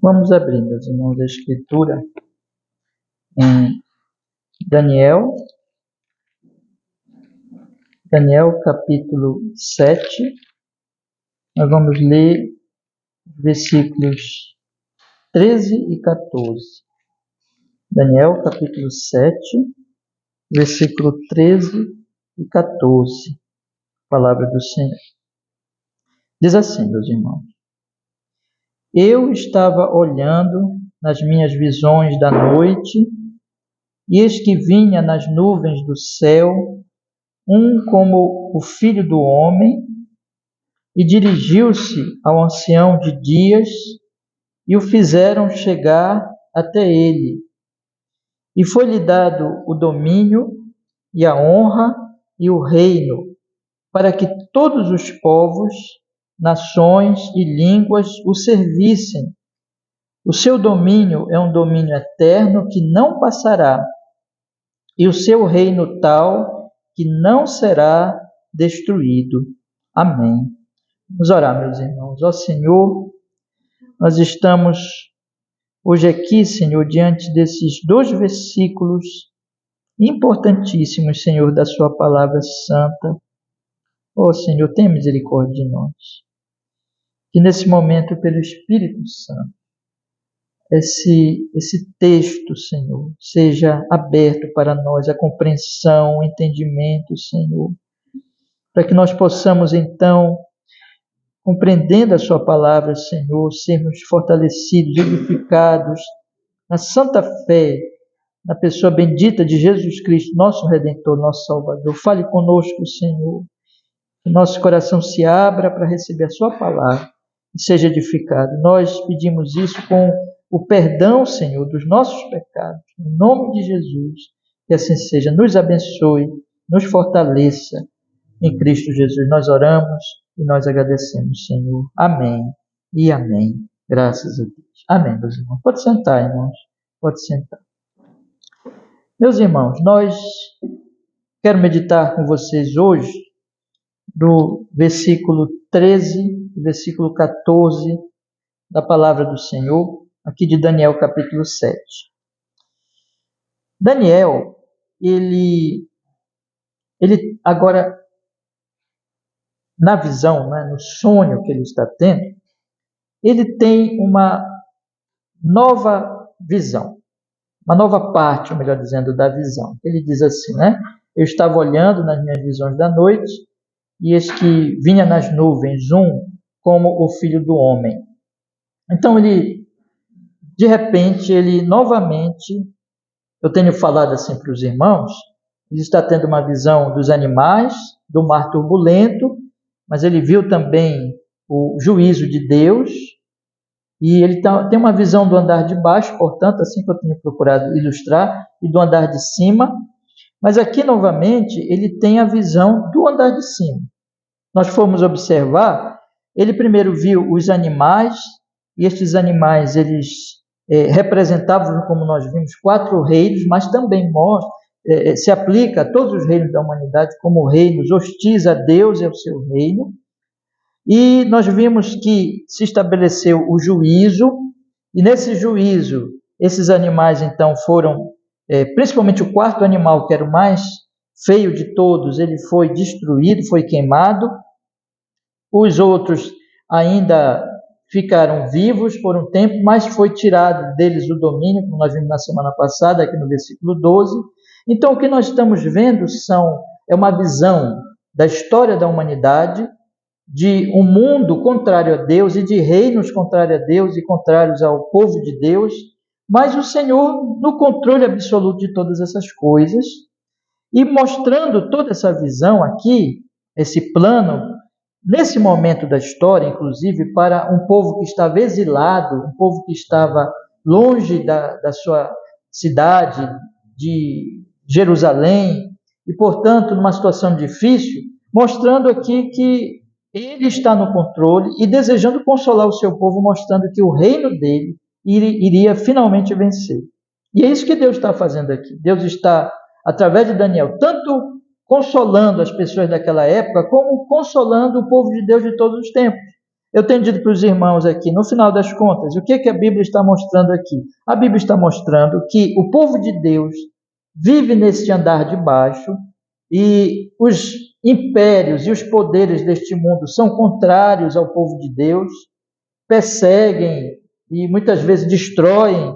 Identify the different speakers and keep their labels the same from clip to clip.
Speaker 1: Vamos abrir, meus irmãos, a Escritura em Daniel capítulo 7. Nós vamos ler versículos 13 e 14. Daniel capítulo 7, versículo 13 e 14. Palavra do Senhor. Diz assim, meus irmãos: Eu estava olhando nas minhas visões da noite, e eis que vinha nas nuvens do céu um como o filho do homem, e dirigiu-se ao ancião de dias, e o fizeram chegar até ele. E foi-lhe dado o domínio, e a honra, e o reino, para que todos os povos, nações e línguas o servissem. O seu domínio é um domínio eterno que não passará, e o seu reino tal que não será destruído. Amém. Vamos orar, meus irmãos. Ó Senhor, nós estamos hoje aqui, Senhor, diante desses 2 versículos importantíssimos, Senhor, da sua palavra santa. Ó Senhor, tenha misericórdia de nós. Que nesse momento, pelo Espírito Santo, esse texto, Senhor, seja aberto para nós, a compreensão, o entendimento, Senhor, para que nós possamos, então, compreendendo a sua palavra, Senhor, sermos fortalecidos, edificados na santa fé, na pessoa bendita de Jesus Cristo, nosso Redentor, nosso Salvador. Fale conosco, Senhor, que nosso coração se abra para receber a sua palavra e seja edificado. Nós pedimos isso com o perdão, Senhor, dos nossos pecados, no nome de Jesus, que assim seja. Nos abençoe, nos fortaleça em Cristo Jesus. Nós oramos e nós agradecemos, Senhor. Amém e amém. Graças a Deus. Amém, meus irmãos. Pode sentar, irmãos. Pode sentar. Meus irmãos, quero meditar com vocês hoje do versículo 13, versículo 14 da palavra do Senhor, aqui de Daniel capítulo 7. Daniel, ele agora, na visão, no sonho que ele está tendo, ele tem uma nova visão, uma nova parte, ou melhor dizendo, da visão. Ele diz assim, Eu estava olhando nas minhas visões da noite, e eis que vinha nas nuvens um como o filho do homem. Então de repente, ele novamente, eu tenho falado assim para os irmãos, ele está tendo uma visão dos animais, do mar turbulento, mas ele viu também o juízo de Deus, e ele tem uma visão do andar de baixo, portanto, assim que eu tenho procurado ilustrar, e do andar de cima, mas aqui novamente ele tem a visão do andar de cima. Nós fomos observar, ele primeiro viu os animais, e estes animais eles representavam, como nós vimos, 4 reinos, mas também se aplica a todos os reinos da humanidade como reinos hostis a Deus e ao seu reino. E nós vimos que se estabeleceu o juízo, e nesse juízo, esses animais então foram, principalmente o 4º animal, que era o mais feio de todos, ele foi destruído, foi queimado. Os outros ainda ficaram vivos por um tempo, mas foi tirado deles o domínio, como nós vimos na semana passada, aqui no versículo 12. Então, o que nós estamos vendo é uma visão da história da humanidade, de um mundo contrário a Deus e de reinos contrários a Deus e contrários ao povo de Deus, mas o Senhor no controle absoluto de todas essas coisas, e mostrando toda essa visão aqui, esse plano, nesse momento da história, inclusive, para um povo que estava exilado, um povo que estava longe da sua cidade, de Jerusalém, e, portanto, numa situação difícil, mostrando aqui que ele está no controle e desejando consolar o seu povo, mostrando que o reino dele iria finalmente vencer. E é isso que Deus está fazendo aqui. Deus está, através de Daniel, tanto consolando as pessoas daquela época, como consolando o povo de Deus de todos os tempos. Eu tenho dito para os irmãos aqui, no final das contas, o que é que a Bíblia está mostrando aqui? A Bíblia está mostrando que o povo de Deus vive nesse andar de baixo e os impérios e os poderes deste mundo são contrários ao povo de Deus, perseguem e muitas vezes destroem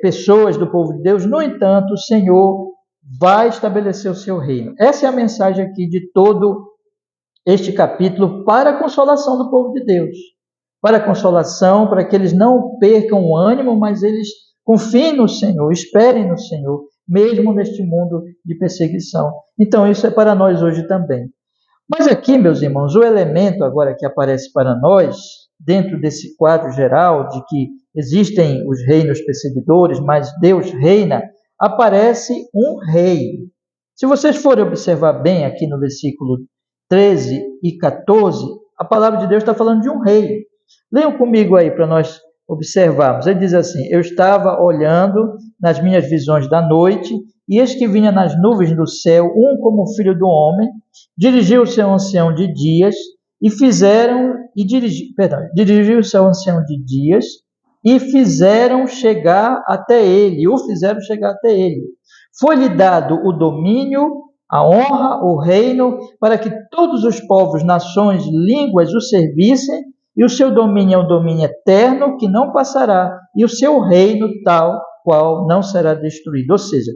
Speaker 1: pessoas do povo de Deus. No entanto, o Senhor vai estabelecer o seu reino. Essa é a mensagem aqui de todo este capítulo para a consolação do povo de Deus. Para a consolação, para que eles não percam o ânimo, mas eles confiem no Senhor, esperem no Senhor, mesmo neste mundo de perseguição. Então, isso é para nós hoje também. Mas aqui, meus irmãos, o elemento agora que aparece para nós, dentro desse quadro geral de que existem os reinos perseguidores, mas Deus reina, aparece um rei. Se vocês forem observar bem aqui no versículo 13 e 14, a palavra de Deus está falando de um rei. Leiam comigo aí para nós observarmos. Ele diz assim: eu estava olhando nas minhas visões da noite, e eis que vinha nas nuvens do céu um como o filho do homem, dirigiu-se ao ancião de dias, dirigiu-se ao ancião de dias, e fizeram chegar até ele, o fizeram chegar até ele. Foi-lhe dado o domínio, a honra, o reino, para que todos os povos, nações, línguas o servissem, e o seu domínio é um domínio eterno que não passará, e o seu reino tal qual não será destruído. Ou seja,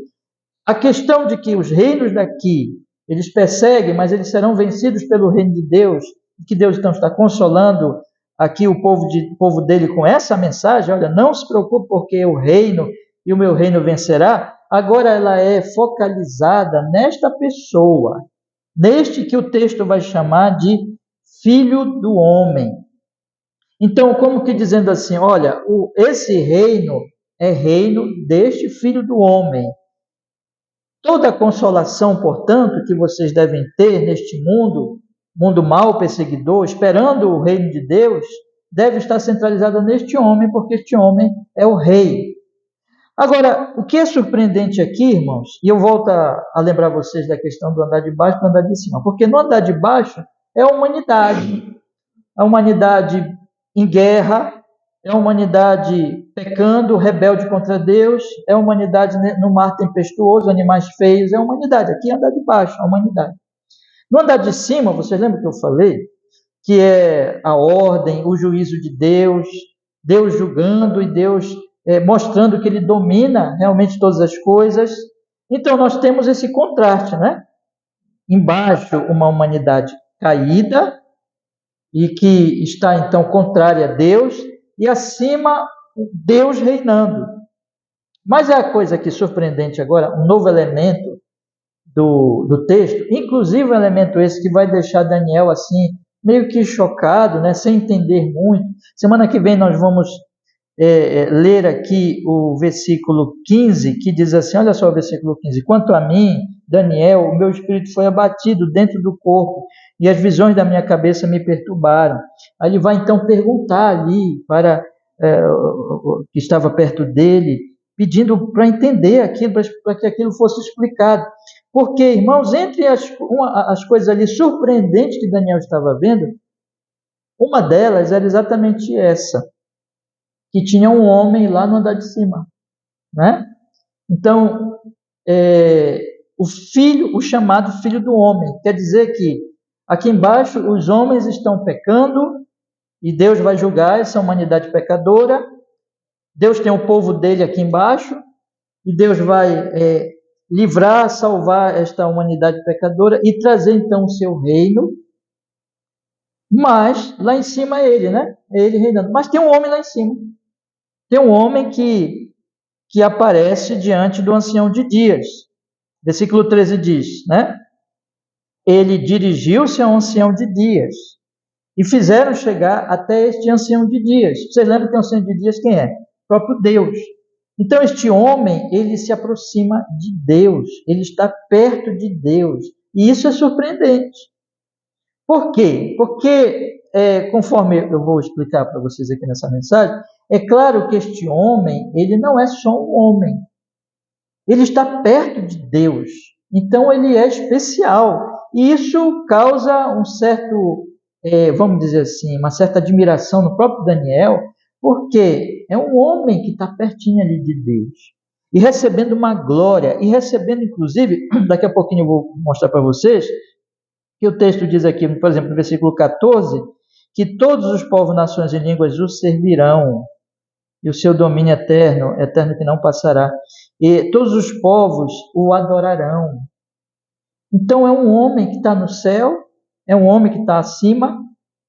Speaker 1: a questão de que os reinos daqui, eles perseguem, mas eles serão vencidos pelo reino de Deus, que Deus então está consolando aqui o povo dele com essa mensagem: olha, não se preocupe porque o reino e o meu reino vencerá. Agora ela é focalizada nesta pessoa, neste que o texto vai chamar de Filho do Homem. Então, como que dizendo assim, olha, esse reino é reino deste Filho do Homem. Toda a consolação, portanto, que vocês devem ter neste mundo mau, perseguidor, esperando o reino de Deus, deve estar centralizada neste homem, porque este homem é o rei. Agora, o que é surpreendente aqui, irmãos, e eu volto a lembrar vocês da questão do andar de baixo e do andar de cima, porque no andar de baixo é a humanidade em guerra, é a humanidade pecando, rebelde contra Deus, é a humanidade no mar tempestuoso, animais feios, é a humanidade. Aqui é andar de baixo, a humanidade. No andar de cima, vocês lembram que eu falei? Que é a ordem, o juízo de Deus, Deus julgando e Deus mostrando que Ele domina realmente todas as coisas. Então, nós temos esse contraste, né? Embaixo, uma humanidade caída e que está, então, contrária a Deus, e acima, Deus reinando. Mas é a coisa aqui surpreendente agora, um novo elemento do texto, inclusive um elemento esse que vai deixar Daniel assim, meio que chocado, né, sem entender muito. Semana que vem nós vamos ler aqui o versículo 15, que diz assim, olha só o versículo 15: quanto a mim, Daniel, o meu espírito foi abatido dentro do corpo, e as visões da minha cabeça me perturbaram. Aí ele vai então perguntar ali para o que estava perto dele, pedindo para entender aquilo, para que aquilo fosse explicado. Porque, irmãos, entre as coisas ali surpreendentes que Daniel estava vendo, uma delas era exatamente essa, que tinha um homem lá no andar de cima, né? Então, o chamado Filho do Homem, quer dizer que aqui embaixo os homens estão pecando e Deus vai julgar essa humanidade pecadora. Deus tem o povo dele aqui embaixo e Deus vai livrar, salvar esta humanidade pecadora e trazer então o seu reino. Mas lá em cima é ele, né? É ele reinando. Mas tem um homem lá em cima. Tem um homem que aparece diante do ancião de dias. Versículo 13 diz, né? Ele dirigiu-se ao ancião de dias e fizeram chegar até este ancião de dias. Vocês lembram que o ancião de dias quem é? O próprio Deus. Então este homem, ele se aproxima de Deus, ele está perto de Deus. E isso é surpreendente. Por quê? Porque, conforme eu vou explicar para vocês aqui nessa mensagem, é claro que este homem, ele não é só um homem. Ele está perto de Deus. Então ele é especial. E isso causa um certo vamos dizer assim, uma certa admiração no próprio Daniel, porque é um homem que está pertinho ali de Deus, e recebendo uma glória, e recebendo, inclusive, daqui a pouquinho eu vou mostrar para vocês, que o texto diz aqui, por exemplo, no versículo 14, que todos os povos, nações e línguas o servirão, e o seu domínio eterno, eterno que não passará, e todos os povos o adorarão. Então é um homem que está no céu, é um homem que está acima,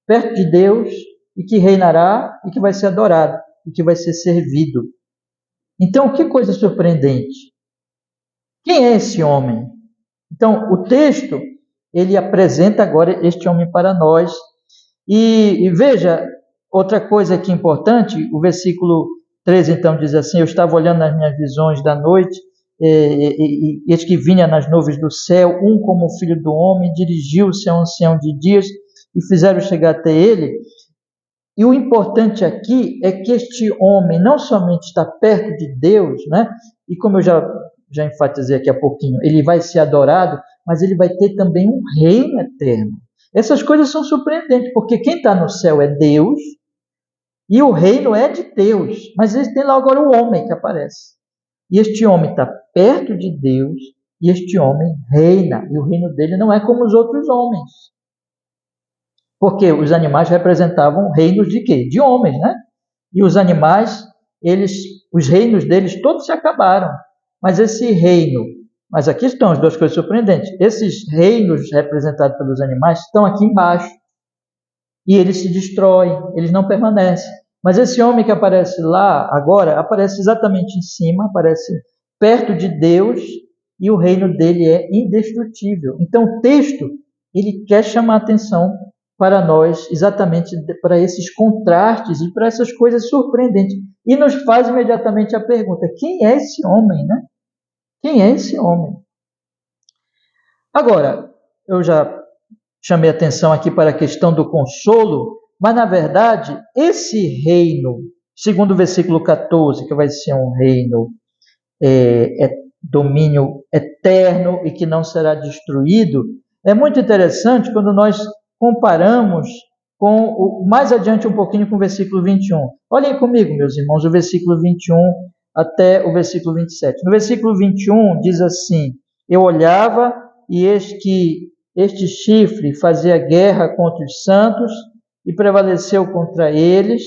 Speaker 1: perto de Deus, e que reinará, e que vai ser adorado, e que vai ser servido. Então, que coisa surpreendente. Quem é esse homem? Então, o texto, ele apresenta agora este homem para nós. E veja, outra coisa aqui importante, o versículo 13 então diz assim: eu estava olhando nas minhas visões da noite, e eis que vinha nas nuvens do céu, um como o filho do homem, dirigiu-se a um ancião de dias, e fizeram chegar até ele. E o importante aqui é que este homem não somente está perto de Deus, né? E como eu já enfatizei aqui há pouquinho, ele vai ser adorado, mas ele vai ter também um reino eterno. Essas coisas são surpreendentes, porque quem está no céu é Deus, e o reino é de Deus, mas ele tem lá agora o homem que aparece. E este homem está perto de Deus, e este homem reina, e o reino dele não é como os outros homens. Porque os animais representavam reinos de quê? De homens, né? E os animais, os reinos deles todos se acabaram. Mas esse reino, mas aqui estão as duas coisas surpreendentes. Esses reinos representados pelos animais estão aqui embaixo. E eles se destroem, eles não permanecem. Mas esse homem que aparece lá agora, aparece exatamente em cima, aparece perto de Deus, e o reino dele é indestrutível. Então o texto, ele quer chamar a atenção para nós, exatamente para esses contrastes e para essas coisas surpreendentes. E nos faz imediatamente a pergunta: quem é esse homem, né? Quem é esse homem? Agora, eu já chamei atenção aqui para a questão do consolo, mas na verdade, esse reino, segundo o versículo 14, que vai ser um reino domínio eterno e que não será destruído, é muito interessante quando nós comparamos mais adiante um pouquinho com o versículo 21. Olhem comigo, meus irmãos, o versículo 21 até o versículo 27. No versículo 21 diz assim: eu olhava e eis que este chifre fazia guerra contra os santos e prevaleceu contra eles,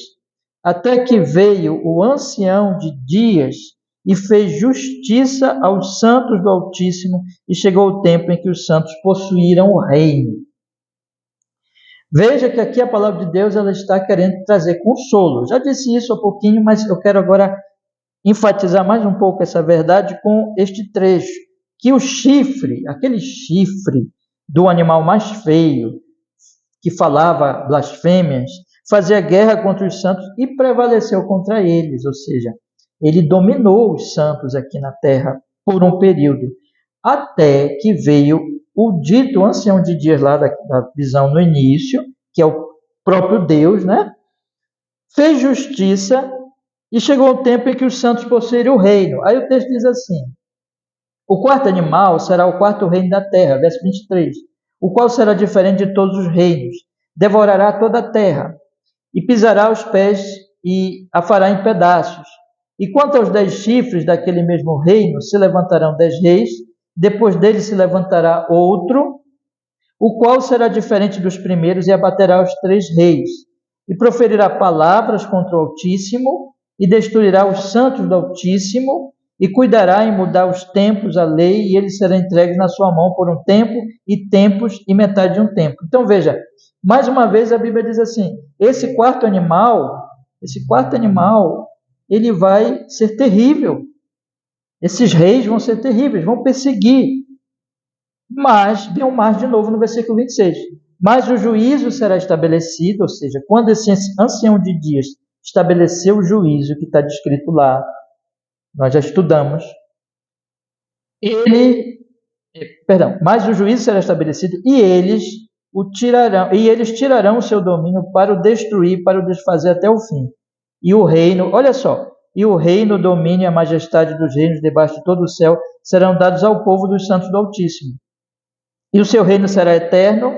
Speaker 1: até que veio o ancião de dias e fez justiça aos santos do Altíssimo, e chegou o tempo em que os santos possuíram o reino. Veja que aqui a palavra de Deus ela está querendo trazer consolo. Já disse isso há pouquinho, mas eu quero agora enfatizar mais um pouco essa verdade com este trecho, que o chifre, aquele chifre do animal mais feio, que falava blasfêmias, fazia guerra contra os santos e prevaleceu contra eles, ou seja, ele dominou os santos aqui na terra por um período, até que veio o dito ancião de dias lá da visão no início, que é o próprio Deus, né? Fez justiça e chegou o tempo em que os santos possuíram o reino. Aí o texto diz assim: o quarto animal será o quarto reino da terra, verso 23, o qual será diferente de todos os reinos, devorará toda a terra e pisará os pés e a fará em pedaços. E quanto aos 10 chifres daquele mesmo reino, se levantarão 10 reis, depois dele se levantará outro, o qual será diferente dos primeiros e abaterá os 3 reis, e proferirá palavras contra o Altíssimo, e destruirá os santos do Altíssimo, e cuidará em mudar os tempos, a lei, e ele será entregue na sua mão por um tempo, e tempos, e metade de um tempo. Então veja, mais uma vez a Bíblia diz assim, esse quarto animal, ele vai ser terrível. Esses reis vão ser terríveis, vão perseguir. Mas, bem ou mais de novo no versículo 26, mas o juízo será estabelecido, ou seja, quando esse ancião de dias estabeleceu o juízo que está descrito lá, nós já estudamos, mas o juízo será estabelecido e eles tirarão o seu domínio para o destruir, para o desfazer até o fim. E o reino, olha só, e o reino, o domínio e a majestade dos reinos debaixo de todo o céu serão dados ao povo dos santos do Altíssimo. E o seu reino será eterno,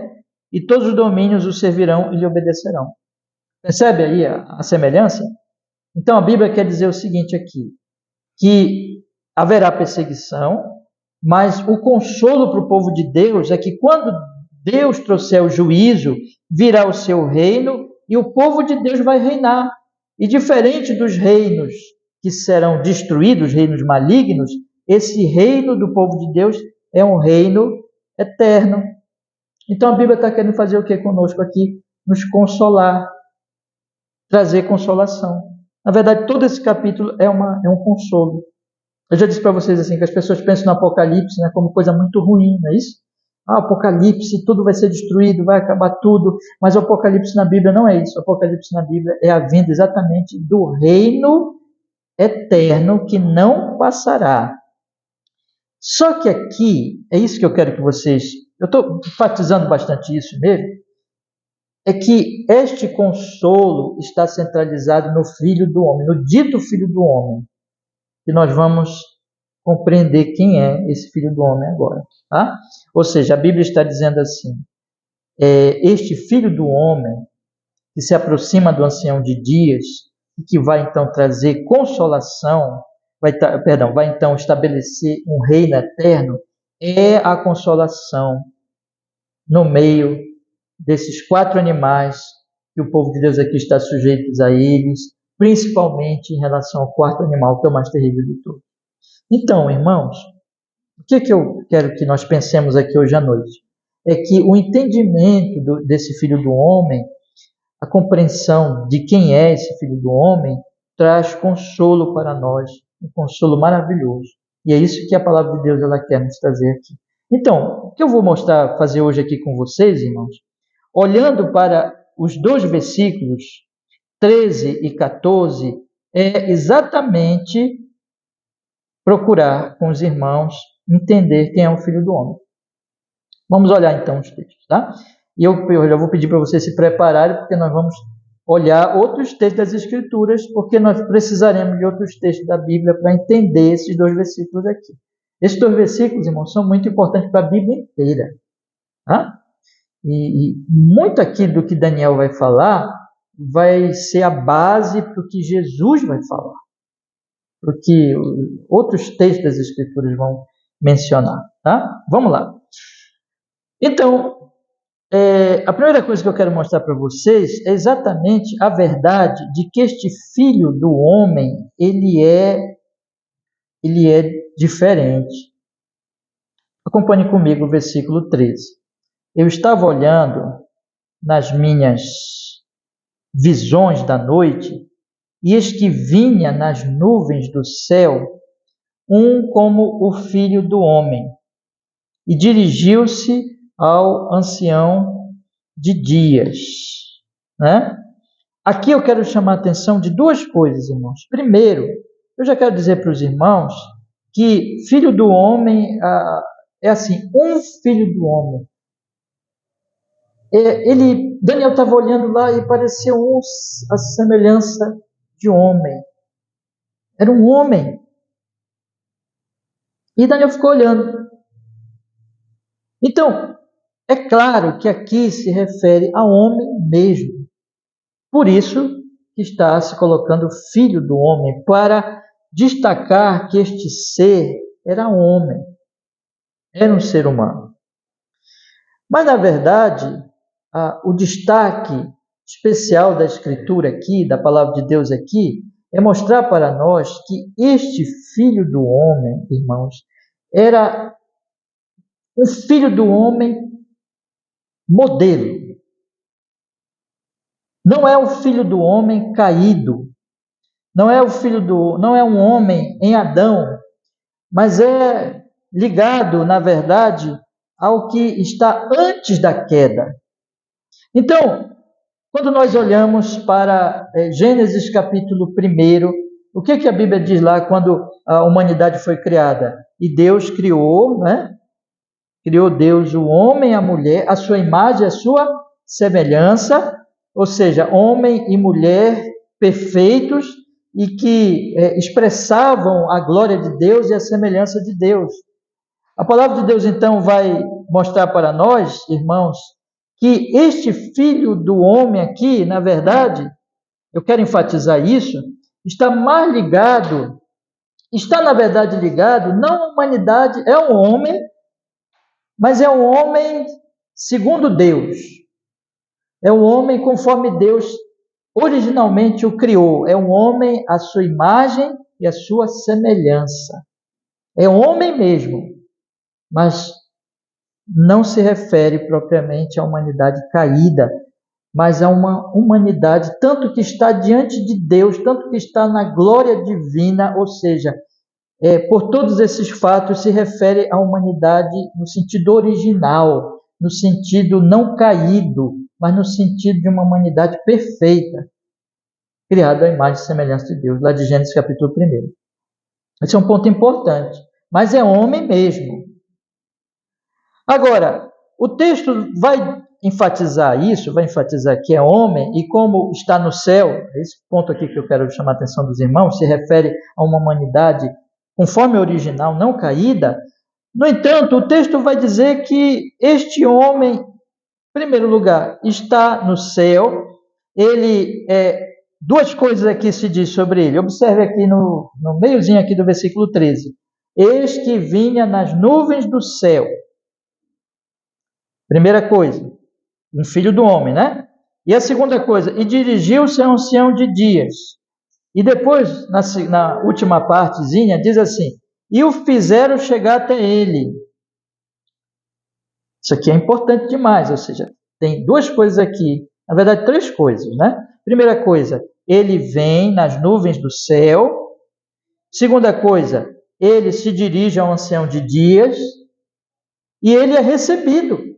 Speaker 1: e todos os domínios o servirão e lhe obedecerão. Percebe aí a semelhança? Então a Bíblia quer dizer o seguinte aqui, que haverá perseguição, mas o consolo para o povo de Deus é que quando Deus trouxer o juízo, virá o seu reino e o povo de Deus vai reinar. E diferente dos reinos que serão destruídos, reinos malignos, esse reino do povo de Deus é um reino eterno. Então a Bíblia está querendo fazer o que conosco aqui? Nos consolar, trazer consolação. Na verdade, todo esse capítulo é um consolo. Eu já disse para vocês assim, que as pessoas pensam no Apocalipse, né, como coisa muito ruim, não é isso? Apocalipse, tudo vai ser destruído, vai acabar tudo. Mas o Apocalipse na Bíblia não é isso. O Apocalipse na Bíblia é a vinda exatamente do reino eterno que não passará. Só que aqui, é isso que eu quero que vocês... Eu estou enfatizando bastante isso mesmo. É que este consolo está centralizado no Filho do Homem, no dito Filho do Homem. E nós vamos compreender quem é esse Filho do Homem agora. Tá? Ou seja, a Bíblia está dizendo assim, este Filho do Homem, que se aproxima do ancião de dias, e que vai então trazer consolação, vai então estabelecer um reino eterno, é a consolação no meio desses 4 animais que o povo de Deus aqui está sujeito a eles, principalmente em relação ao 4º animal, que é o mais terrível de todos. Então, irmãos, o que eu quero que nós pensemos aqui hoje à noite? É que o entendimento desse Filho do Homem, a compreensão de quem é esse Filho do Homem, traz consolo para nós, um consolo maravilhoso. E é isso que a palavra de Deus ela quer nos trazer aqui. Então, o que eu vou fazer hoje aqui com vocês, irmãos, olhando para os 2 versículos, 13 e 14, é exatamente procurar com os irmãos entender quem é o Filho do Homem. Vamos olhar então os textos, tá? E eu já vou pedir para vocês se prepararem, porque nós vamos olhar outros textos das Escrituras, porque nós precisaremos de outros textos da Bíblia para entender esses 2 versículos aqui. Esses 2 versículos, irmãos, são muito importantes para a Bíblia inteira. Tá? E muito aqui do que Daniel vai falar vai ser a base para o que Jesus vai falar, para o que outros textos das Escrituras vão mencionar. Tá? Vamos lá. Então, a primeira coisa que eu quero mostrar para vocês é exatamente a verdade de que este Filho do Homem, ele é diferente. Acompanhe comigo o versículo 13. Eu estava olhando nas minhas visões da noite, e eis que vinha nas nuvens do céu um como o Filho do Homem, e dirigiu-se ao ancião de dias. Né? Aqui eu quero chamar a atenção de 2 coisas, irmãos. Primeiro, eu já quero dizer para os irmãos que Filho do Homem é assim, um Filho do Homem. Daniel estava olhando lá e parecia a semelhança de homem. Era um homem. E Daniel ficou olhando. Então, é claro que aqui se refere a homem mesmo. Por isso que está se colocando Filho do Homem, para destacar que este ser era homem. Era um ser humano. Mas, na verdade, o destaque especial da Escritura aqui, da palavra de Deus aqui, é mostrar para nós que este Filho do Homem, irmãos, era um Filho do Homem modelo. Não é o Filho do Homem caído, não é um homem em Adão, mas é ligado, na verdade, ao que está antes da queda. Então, quando nós olhamos para Gênesis capítulo 1, o que a Bíblia diz lá quando a humanidade foi criada? E Deus criou, né? Criou Deus o homem e a mulher, a sua imagem, a sua semelhança, ou seja, homem e mulher perfeitos e que expressavam a glória de Deus e a semelhança de Deus. A palavra de Deus, então, vai mostrar para nós, irmãos, que este filho do homem aqui, na verdade, eu quero enfatizar isso, está mais ligado, está na verdade ligado, não à humanidade, é um homem, mas é um homem segundo Deus. É um homem conforme Deus originalmente o criou. É um homem à sua imagem e à sua semelhança. É um homem mesmo, mas não se refere propriamente à humanidade caída, mas a uma humanidade tanto que está diante de Deus, tanto que está na glória divina, ou seja, por todos esses fatos se refere à humanidade no sentido original, no sentido não caído, mas no sentido de uma humanidade perfeita, criada à imagem e semelhança de Deus, lá de Gênesis capítulo 1. Esse é um ponto importante, mas é homem mesmo. Agora, o texto vai enfatizar isso, vai enfatizar que é homem, e como está no céu, esse ponto aqui que eu quero chamar a atenção dos irmãos, se refere a uma humanidade conforme a original, não caída. No entanto, o texto vai dizer que este homem, em primeiro lugar, está no céu. Ele duas coisas aqui se diz sobre ele. Observe aqui no meiozinho aqui do versículo 13. Eis que vinha nas nuvens do céu. Primeira coisa, um filho do homem, né? E a segunda coisa, e dirigiu-se a um ancião de dias. E depois, na última partezinha, diz assim, e o fizeram chegar até ele. Isso aqui é importante demais, ou seja, tem duas coisas aqui, na verdade, três coisas, né? Primeira coisa, ele vem nas nuvens do céu. Segunda coisa, ele se dirige a um ancião de dias e ele é recebido.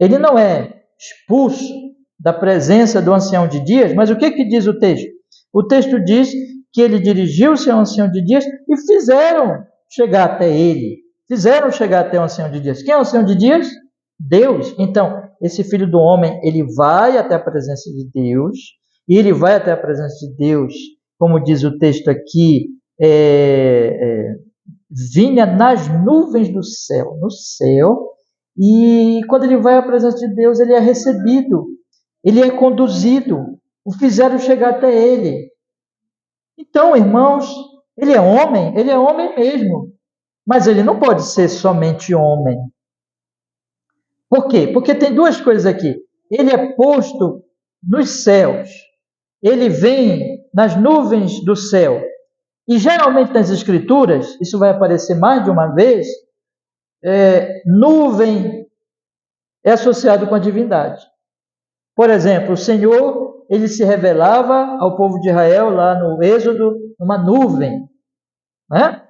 Speaker 1: Ele não é expulso da presença do ancião de dias, mas o que diz o texto? O texto diz que ele dirigiu-se ao ancião de dias e fizeram chegar até ele. Fizeram chegar até o ancião de dias. Quem é o ancião de dias? Deus. Então, esse filho do homem, ele vai até a presença de Deus, e ele vai até a presença de Deus, como diz o texto aqui, vinha nas nuvens do céu, no céu, e quando ele vai à presença de Deus, ele é recebido, ele é conduzido, o fizeram chegar até ele. Então, irmãos, ele é homem mesmo, mas ele não pode ser somente homem. Por quê? Porque tem duas coisas aqui. Ele é posto nos céus, ele vem nas nuvens do céu. E geralmente nas Escrituras, isso vai aparecer mais de uma vez, nuvem é associado com a divindade. Por exemplo, o Senhor, ele se revelava ao povo de Israel lá no Êxodo, numa nuvem, né?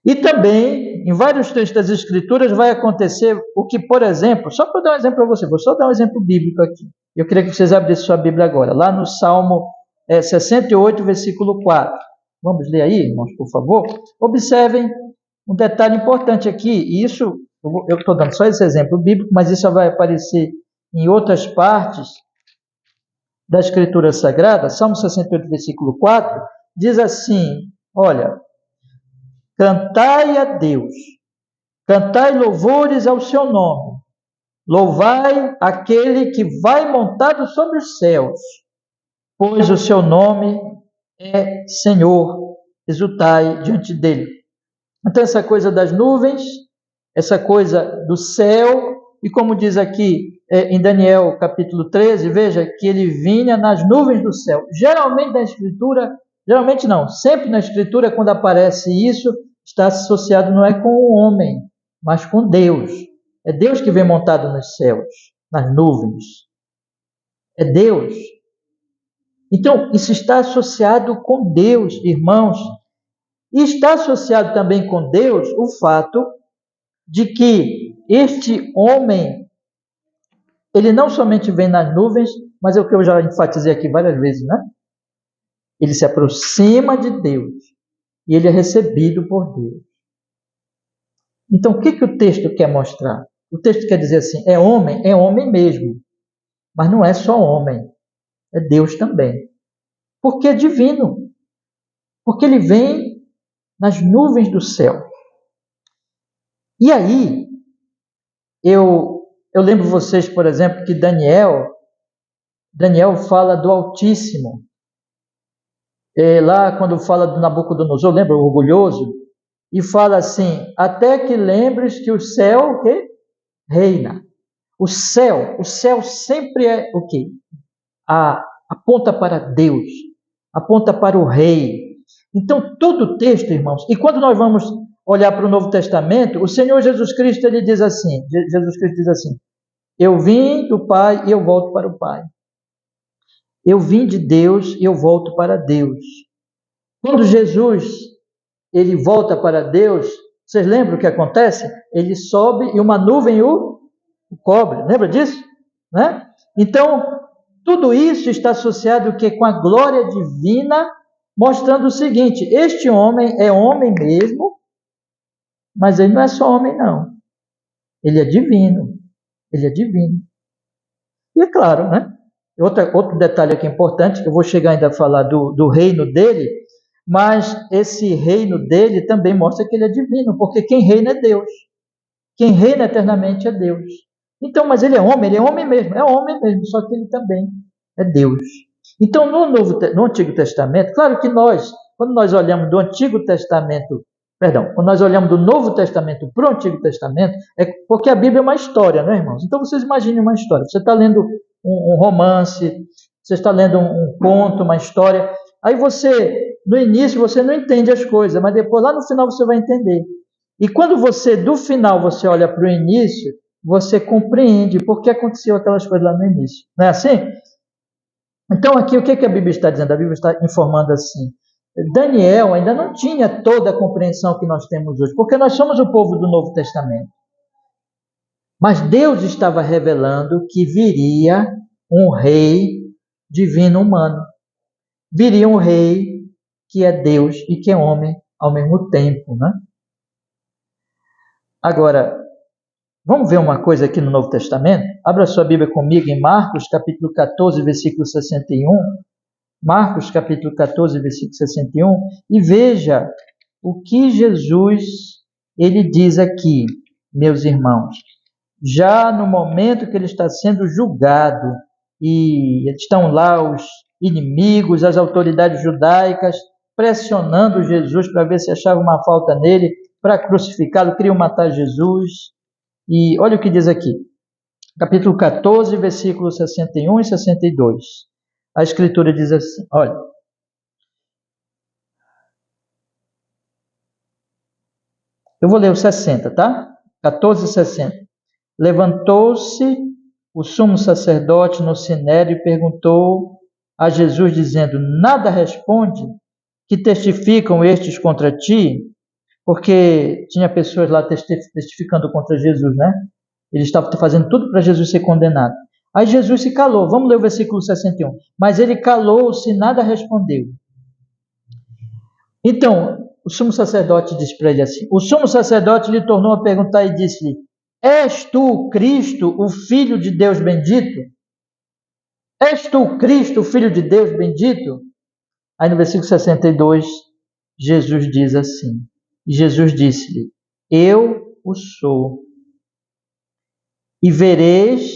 Speaker 1: E também, em vários textos das Escrituras, vai acontecer o que, por exemplo, só para dar um exemplo para você, vou só dar um exemplo bíblico aqui. Eu queria que vocês abrissem sua Bíblia agora, lá no Salmo 68, versículo 4. Vamos ler aí, irmãos, por favor? Observem um detalhe importante aqui, e isso, eu estou dando só esse exemplo bíblico, mas isso vai aparecer em outras partes da Escritura Sagrada. Salmo 68, versículo 4, diz assim, olha, cantai a Deus, cantai louvores ao seu nome, louvai aquele que vai montado sobre os céus, pois o seu nome é Senhor, exultai diante dele. Então essa coisa das nuvens, essa coisa do céu, e como diz aqui em Daniel capítulo 13, veja que ele vinha nas nuvens do céu. Geralmente na Escritura, geralmente não, sempre na Escritura quando aparece isso, está associado não é com o homem, mas com Deus. É Deus que vem montado nos céus, nas nuvens. É Deus. Então, isso está associado com Deus, irmãos. E está associado também com Deus o fato de que este homem, ele não somente vem nas nuvens, mas é o que eu já enfatizei aqui várias vezes, né? Ele se aproxima de Deus e ele é recebido por Deus. Então, o que o texto quer mostrar? O texto quer dizer assim, é homem mesmo, mas não é só homem, é Deus também. Porque é divino, porque ele vem nas nuvens do céu. E aí, Eu lembro vocês, por exemplo, que Daniel fala do Altíssimo. Lá quando fala do Nabucodonosor, lembra, o orgulhoso? E fala assim, até que lembres que o céu, o quê? Reina. O céu sempre é o quê? Aponta para Deus, aponta para o Rei. Então, todo o texto, irmãos, e quando nós vamos olhar para o Novo Testamento, o Senhor Jesus Cristo, ele diz assim, eu vim do Pai e eu volto para o Pai. Eu vim de Deus e eu volto para Deus. Quando Jesus, ele volta para Deus, vocês lembram o que acontece? Ele sobe e uma nuvem o cobre, lembra disso? Né? Então, tudo isso está associado com a glória divina, mostrando o seguinte, este homem é homem mesmo, mas ele não é só homem não, ele é divino, E é claro, né? Outro detalhe aqui importante, que eu vou chegar ainda a falar do reino dele, mas esse reino dele também mostra que ele é divino, porque quem reina é Deus. Quem reina eternamente é Deus. Então, mas ele é homem mesmo, só que ele também é Deus. Então, no Antigo Testamento, claro que quando nós olhamos do Antigo Testamento, quando nós olhamos do Novo Testamento para o Antigo Testamento, é porque a Bíblia é uma história, né, irmãos? Então, vocês imaginem uma história. Você está lendo um romance, você está lendo um conto, uma história, aí no início, você não entende as coisas, mas depois, lá no final, você vai entender. E quando do final, você olha para o início, você compreende por que aconteceu aquelas coisas lá no início. Não é assim? Então, aqui, o que a Bíblia está dizendo? A Bíblia está informando assim. Daniel ainda não tinha toda a compreensão que nós temos hoje, porque nós somos o povo do Novo Testamento. Mas Deus estava revelando que viria um rei divino humano. Viria um rei que é Deus e que é homem ao mesmo tempo, né? Agora, vamos ver uma coisa aqui no Novo Testamento? Abra sua Bíblia comigo em Marcos, capítulo 14, versículo 61. Marcos, capítulo 14, versículo 61. E veja o que Jesus, ele diz aqui, meus irmãos. Já no momento que ele está sendo julgado, e estão lá os inimigos, as autoridades judaicas, pressionando Jesus para ver se achava uma falta nele, para crucificá-lo, queriam matar Jesus. E olha o que diz aqui, capítulo 14, versículos 61 e 62. A Escritura diz assim, olha. Eu vou ler o 60, tá? 14, 60. Levantou-se o sumo sacerdote no sinédrio e perguntou a Jesus, dizendo, nada responde? Que testificam estes contra ti? Porque tinha pessoas lá testificando contra Jesus, né? Ele estava fazendo tudo para Jesus ser condenado. Aí Jesus se calou. Vamos ler o versículo 61. Mas ele calou-se e nada respondeu. Então, o sumo sacerdote disse para ele assim. O sumo sacerdote lhe tornou a perguntar e disse-lhe, és tu, Cristo, o Filho de Deus bendito? És tu, Cristo, o Filho de Deus bendito? Aí no versículo 62, Jesus diz assim. Jesus disse-lhe, eu o sou. E vereis,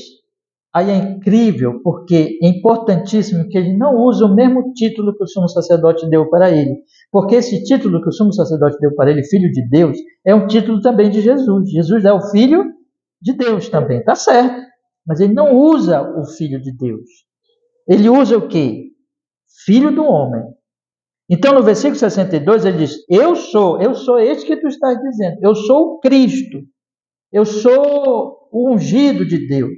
Speaker 1: aí é incrível, porque é importantíssimo que ele não use o mesmo título que o sumo sacerdote deu para ele. Porque esse título que o sumo sacerdote deu para ele, Filho de Deus, é um título também de Jesus. Jesus é o Filho de Deus também, está certo. Mas ele não usa o Filho de Deus. Ele usa o quê? Filho do homem. Então, no versículo 62, ele diz, eu sou este que tu estás dizendo. Eu sou o Cristo. Eu sou o ungido de Deus.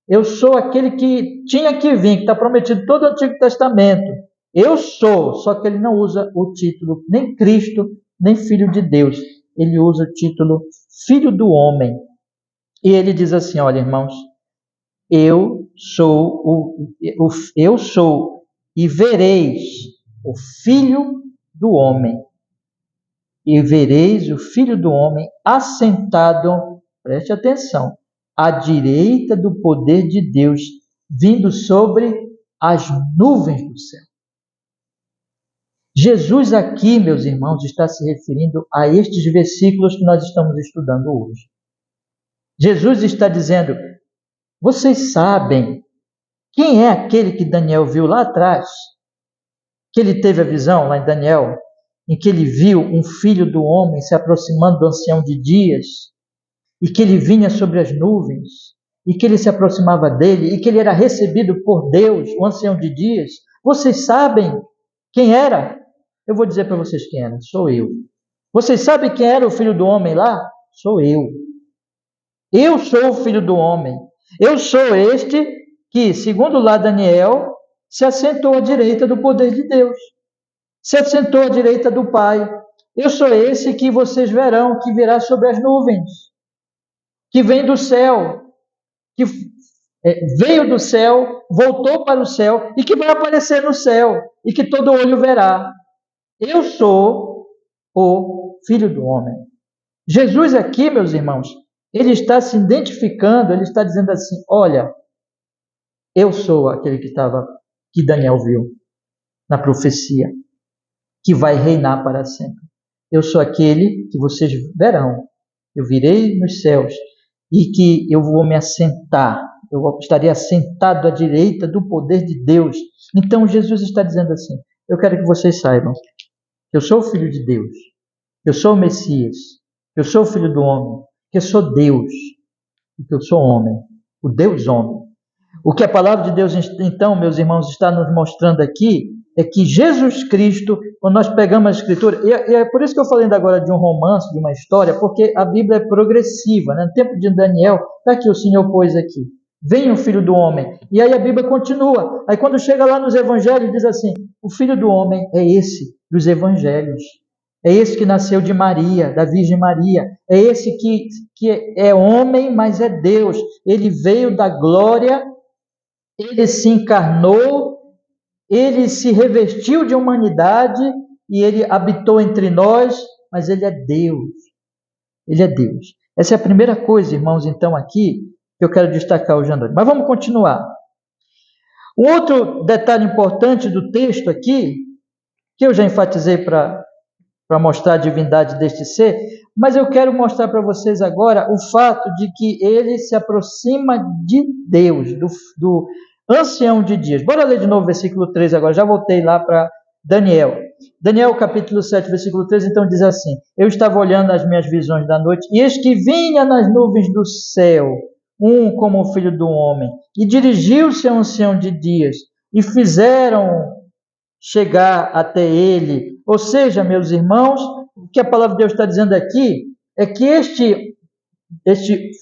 Speaker 1: Eu sou aquele que tinha que vir, que está prometido todo o Antigo Testamento. Eu sou, só que ele não usa o título nem Cristo, nem Filho de Deus. Ele usa o título Filho do Homem. E ele diz assim, olha, irmãos, eu sou e vereis o Filho do Homem. E vereis o Filho do Homem assentado, preste atenção, à direita do poder de Deus, vindo sobre as nuvens do céu. Jesus aqui, meus irmãos, está se referindo a estes versículos que nós estamos estudando hoje. Jesus está dizendo: vocês sabem quem é aquele que Daniel viu lá atrás? Que ele teve a visão lá em Daniel, em que ele viu um filho do homem se aproximando do ancião de dias, e que ele vinha sobre as nuvens, e que ele se aproximava dele, e que ele era recebido por Deus, o ancião de dias. Vocês sabem quem era? Eu vou dizer para vocês quem era: sou eu. Vocês sabem quem era o filho do homem lá? Sou eu. Eu sou o filho do homem. Eu sou este que, segundo lá Daniel, se assentou à direita do poder de Deus. Se assentou à direita do Pai. Eu sou esse que vocês verão, que virá sobre as nuvens, que vem do céu, que veio do céu, voltou para o céu e que vai aparecer no céu e que todo olho verá. Eu sou o Filho do Homem. Jesus aqui, meus irmãos, ele está se identificando, ele está dizendo assim: olha, eu sou aquele que Daniel viu na profecia, que vai reinar para sempre. Eu sou aquele que vocês verão. Eu virei nos céus e que eu vou me assentar. Eu estarei assentado à direita do poder de Deus. Então Jesus está dizendo assim: eu quero que vocês saibam que eu sou o Filho de Deus, que eu sou o Messias, que eu sou o Filho do Homem, que eu sou Deus e que eu sou homem, o Deus homem. O que a palavra de Deus, então, meus irmãos, está nos mostrando aqui é que Jesus Cristo, quando nós pegamos a Escritura, e é por isso que eu falei ainda agora de um romance, de uma história, porque a Bíblia é progressiva, né? No tempo de Daniel, está aqui, o Senhor pôs aqui: vem o Filho do Homem. E aí a Bíblia continua. Aí quando chega lá nos Evangelhos, diz assim: o Filho do Homem é esse dos Evangelhos. É esse que nasceu de Maria, da Virgem Maria. É esse que é homem, mas é Deus. Ele veio da glória, ele se encarnou, ele se revestiu de humanidade e ele habitou entre nós, mas ele é Deus. Ele é Deus. Essa é a primeira coisa, irmãos, então, aqui, que eu quero destacar hoje à noite. Mas vamos continuar. Um outro detalhe importante do texto aqui, que eu já enfatizei para mostrar a divindade deste ser, mas eu quero mostrar para vocês agora o fato de que ele se aproxima de Deus, do ancião de dias. Bora ler de novo o versículo 13 agora, já voltei lá para Daniel. Daniel capítulo 7, versículo 13, então diz assim: eu estava olhando as minhas visões da noite, e eis que vinha nas nuvens do céu, um como o filho do homem, e dirigiu-se ao ancião de dias, e fizeram chegar até ele. Ou seja, meus irmãos, o que a palavra de Deus está dizendo aqui é que este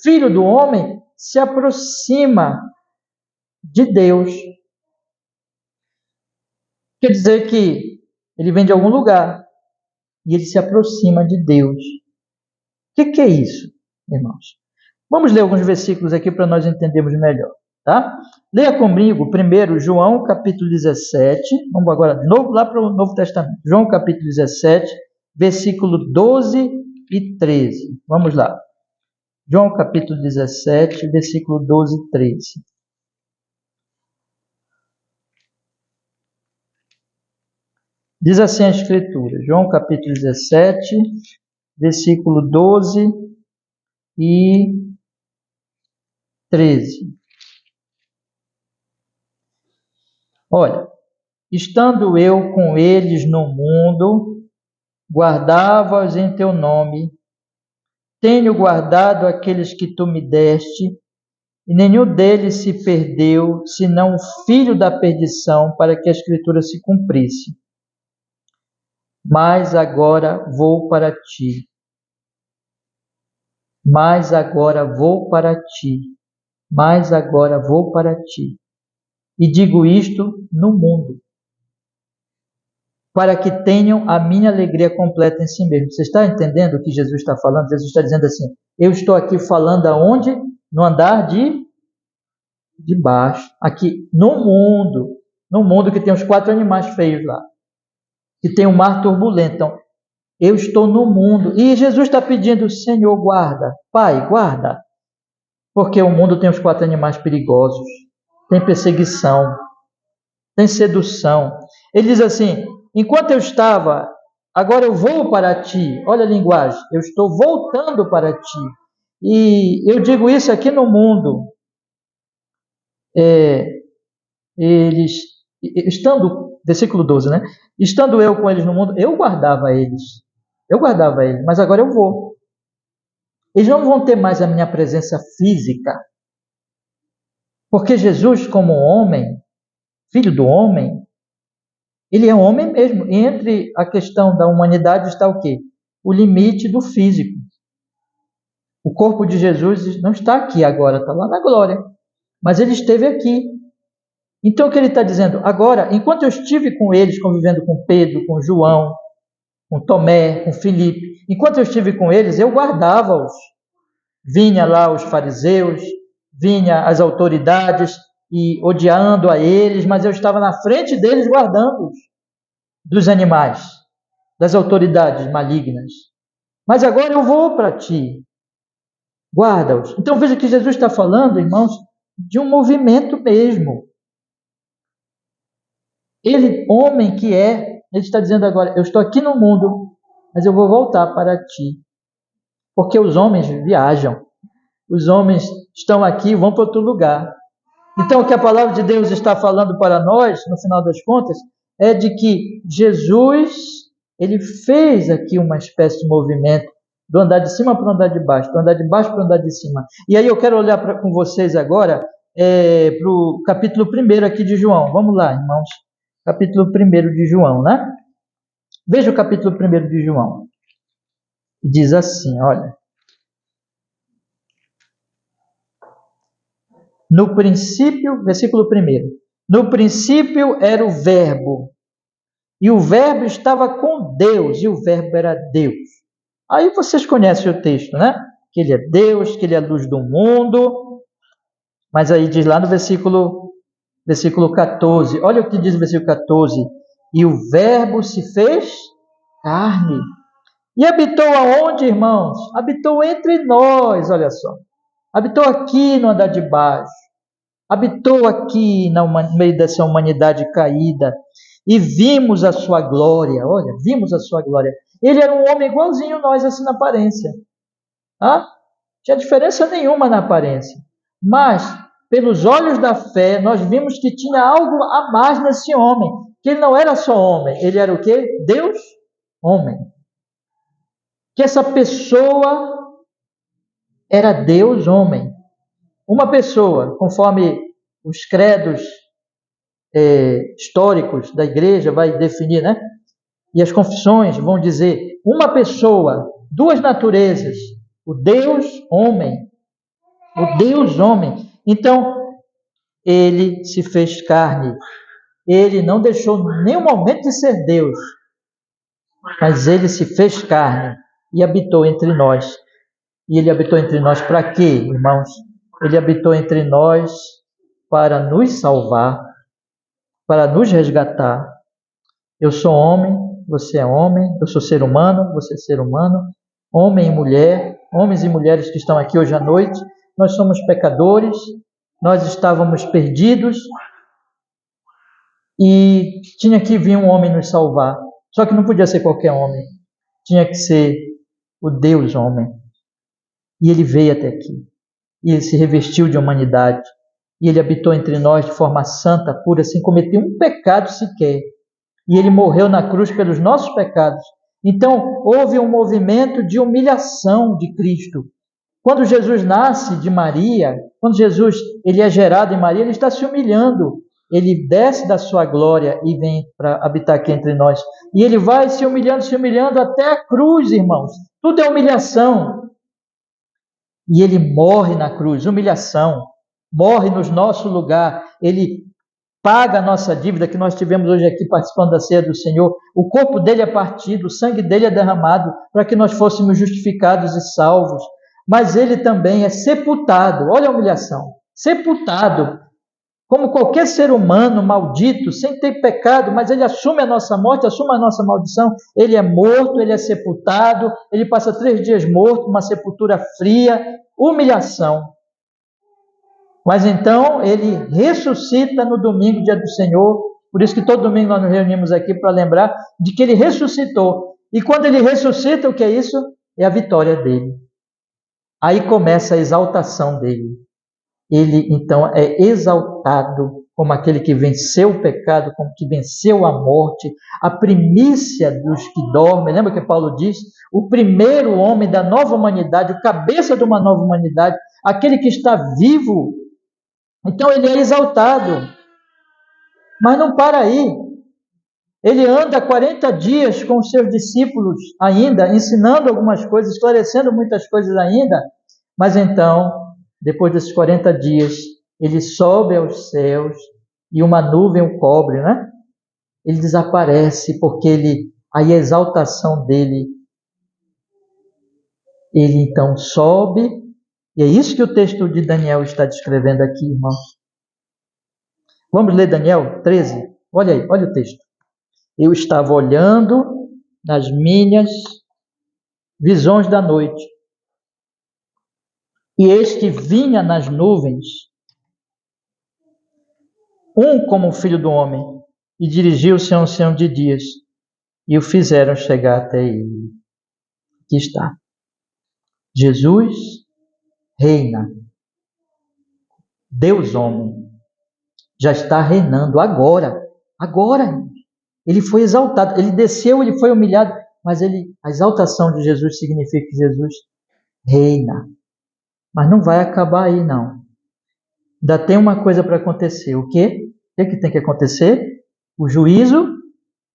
Speaker 1: filho do homem se aproxima de Deus. Quer dizer que ele vem de algum lugar e ele se aproxima de Deus. O que é isso, irmãos? Vamos ler alguns versículos aqui para nós entendermos melhor, tá? Leia comigo primeiro João capítulo 17, vamos agora de novo lá para o Novo Testamento. João capítulo 17, versículo 12 e 13. Vamos lá. João capítulo 17, versículo 12 e 13. Diz assim a Escritura, João capítulo 17, versículo 12 e 13. Olha, estando eu com eles no mundo, guardava-os em teu nome, tenho guardado aqueles que tu me deste, e nenhum deles se perdeu, senão o filho da perdição, para que a Escritura se cumprisse. Mas agora vou para ti. Mas agora vou para ti. Mas agora vou para ti. E digo isto no mundo, para que tenham a minha alegria completa em si mesmo. Você está entendendo o que Jesus está falando? Jesus está dizendo assim: eu estou aqui falando aonde? No andar de baixo. Aqui no mundo que tem os 4 animais feios lá, que tem um mar turbulento. Então, eu estou no mundo. E Jesus está pedindo: Senhor, guarda. Pai, guarda. Porque o mundo tem os 4 animais perigosos. Tem perseguição. Tem sedução. Ele diz assim: enquanto eu estava, agora eu vou para ti. Olha a linguagem. Eu estou voltando para ti. E eu digo isso aqui no mundo, eles, estando, versículo 12, né? Estando eu com eles no mundo, eu guardava eles. Eu guardava eles, mas agora eu vou. Eles não vão ter mais a minha presença física. Porque Jesus, como homem, filho do homem, ele é homem mesmo. E entre a questão da humanidade está o quê? O limite do físico. O corpo de Jesus não está aqui agora, está lá na glória. Mas ele esteve aqui. Então o que ele está dizendo? Agora, enquanto eu estive com eles, convivendo com Pedro, com João, com Tomé, com Filipe, enquanto eu estive com eles, eu guardava-os. Vinha lá os fariseus, vinha as autoridades e odiando a eles, mas eu estava na frente deles guardando-os dos animais, das autoridades malignas. Mas agora eu vou para ti, guarda-os. Então veja que Jesus está falando, irmãos, de um movimento mesmo. Ele, homem que é, ele está dizendo agora, eu estou aqui no mundo, mas eu vou voltar para ti. Porque os homens viajam. Os homens estão aqui e vão para outro lugar. Então, o que a palavra de Deus está falando para nós, no final das contas, é de que Jesus, ele fez aqui uma espécie de movimento do andar de cima para o andar de baixo, do andar de baixo para o andar de cima. E aí eu quero olhar com vocês agora para o capítulo 1 aqui de João. Vamos lá, irmãos. Capítulo 1 de João, né? Veja o capítulo 1 de João. Diz assim, olha. No princípio, versículo 1. No princípio era o Verbo, e o Verbo estava com Deus, e o Verbo era Deus. Aí vocês conhecem o texto, né? Que ele é Deus, que ele é a luz do mundo. Mas aí diz lá no versículo 14, olha o que diz o versículo 14. E o Verbo se fez carne. E habitou aonde, irmãos? Habitou entre nós, olha só. Habitou aqui no andar de baixo. Habitou aqui no meio dessa humanidade caída. E vimos a sua glória. Olha, vimos a sua glória. Ele era um homem igualzinho a nós, assim na aparência. Não tinha diferença nenhuma na aparência. Mas, pelos olhos da fé, nós vimos que tinha algo a mais nesse homem. Que ele não era só homem. Ele era o quê? Deus, homem. Que essa pessoa era Deus, homem. Uma pessoa, conforme os credos históricos da igreja vai definir, né? E as confissões vão dizer, uma pessoa, duas naturezas, o Deus homem, o Deus homem. Então, ele se fez carne, ele não deixou nenhum momento de ser Deus, mas ele se fez carne e habitou entre nós. E ele habitou entre nós para quê, irmãos? Ele habitou entre nós para nos salvar, para nos resgatar. Eu sou homem, você é homem, eu sou ser humano, você é ser humano, homem e mulher, homens e mulheres que estão aqui hoje à noite, nós somos pecadores, nós estávamos perdidos e tinha que vir um homem nos salvar. Só que não podia ser qualquer homem, tinha que ser o Deus homem. E ele veio até aqui, e ele se revestiu de humanidade, e ele habitou entre nós de forma santa, pura, sem cometer um pecado sequer. E ele morreu na cruz pelos nossos pecados. Então, houve um movimento de humilhação de Cristo. Quando Jesus nasce de Maria, quando Jesus ele é gerado em Maria, ele está se humilhando. Ele desce da sua glória e vem para habitar aqui entre nós. E ele vai se humilhando até a cruz, irmãos. Tudo é humilhação. E ele morre na cruz, humilhação. Morre no nosso lugar. Ele paga a nossa dívida que nós tivemos hoje aqui participando da ceia do Senhor. O corpo dele é partido, o sangue dele é derramado para que nós fôssemos justificados e salvos. Mas ele também é sepultado. Olha a humilhação. Sepultado. Como qualquer ser humano maldito, sem ter pecado, mas ele assume a nossa morte, assume a nossa maldição. Ele é morto, ele é sepultado, ele passa 3 dias morto, uma sepultura fria, humilhação. Mas então ele ressuscita no domingo, dia do Senhor. Por isso que todo domingo nós nos reunimos aqui para lembrar de que ele ressuscitou. E quando ele ressuscita, o que é isso? É a vitória dele. Aí começa a exaltação dele. Ele, então, é exaltado como aquele que venceu o pecado, como que venceu a morte, a primícia dos que dormem. Lembra que Paulo diz? O primeiro homem da nova humanidade, o cabeça de uma nova humanidade, aquele que está vivo. Então, ele é exaltado. Mas não para aí. Ele anda 40 dias com os seus discípulos ainda, ensinando algumas coisas, esclarecendo muitas coisas ainda. Mas então, depois desses 40 dias, ele sobe aos céus e uma nuvem o cobre, né? Ele desaparece porque aí a exaltação dele, ele então sobe, e é isso que o texto de Daniel está descrevendo aqui, irmãos. Vamos ler Daniel 13? Olha aí, olha o texto. Eu estava olhando nas minhas visões da noite, e este vinha nas nuvens, como o filho do homem, e dirigiu-se a um ancião de dias, e o fizeram chegar até ele. Aqui está. Jesus reina. Deus homem. Já está reinando agora. Agora. Ele foi exaltado. Ele desceu, ele foi humilhado, mas a exaltação de Jesus significa que Jesus reina. Mas não vai acabar aí, não. Ainda tem uma coisa para acontecer. O quê? O que tem que acontecer? O juízo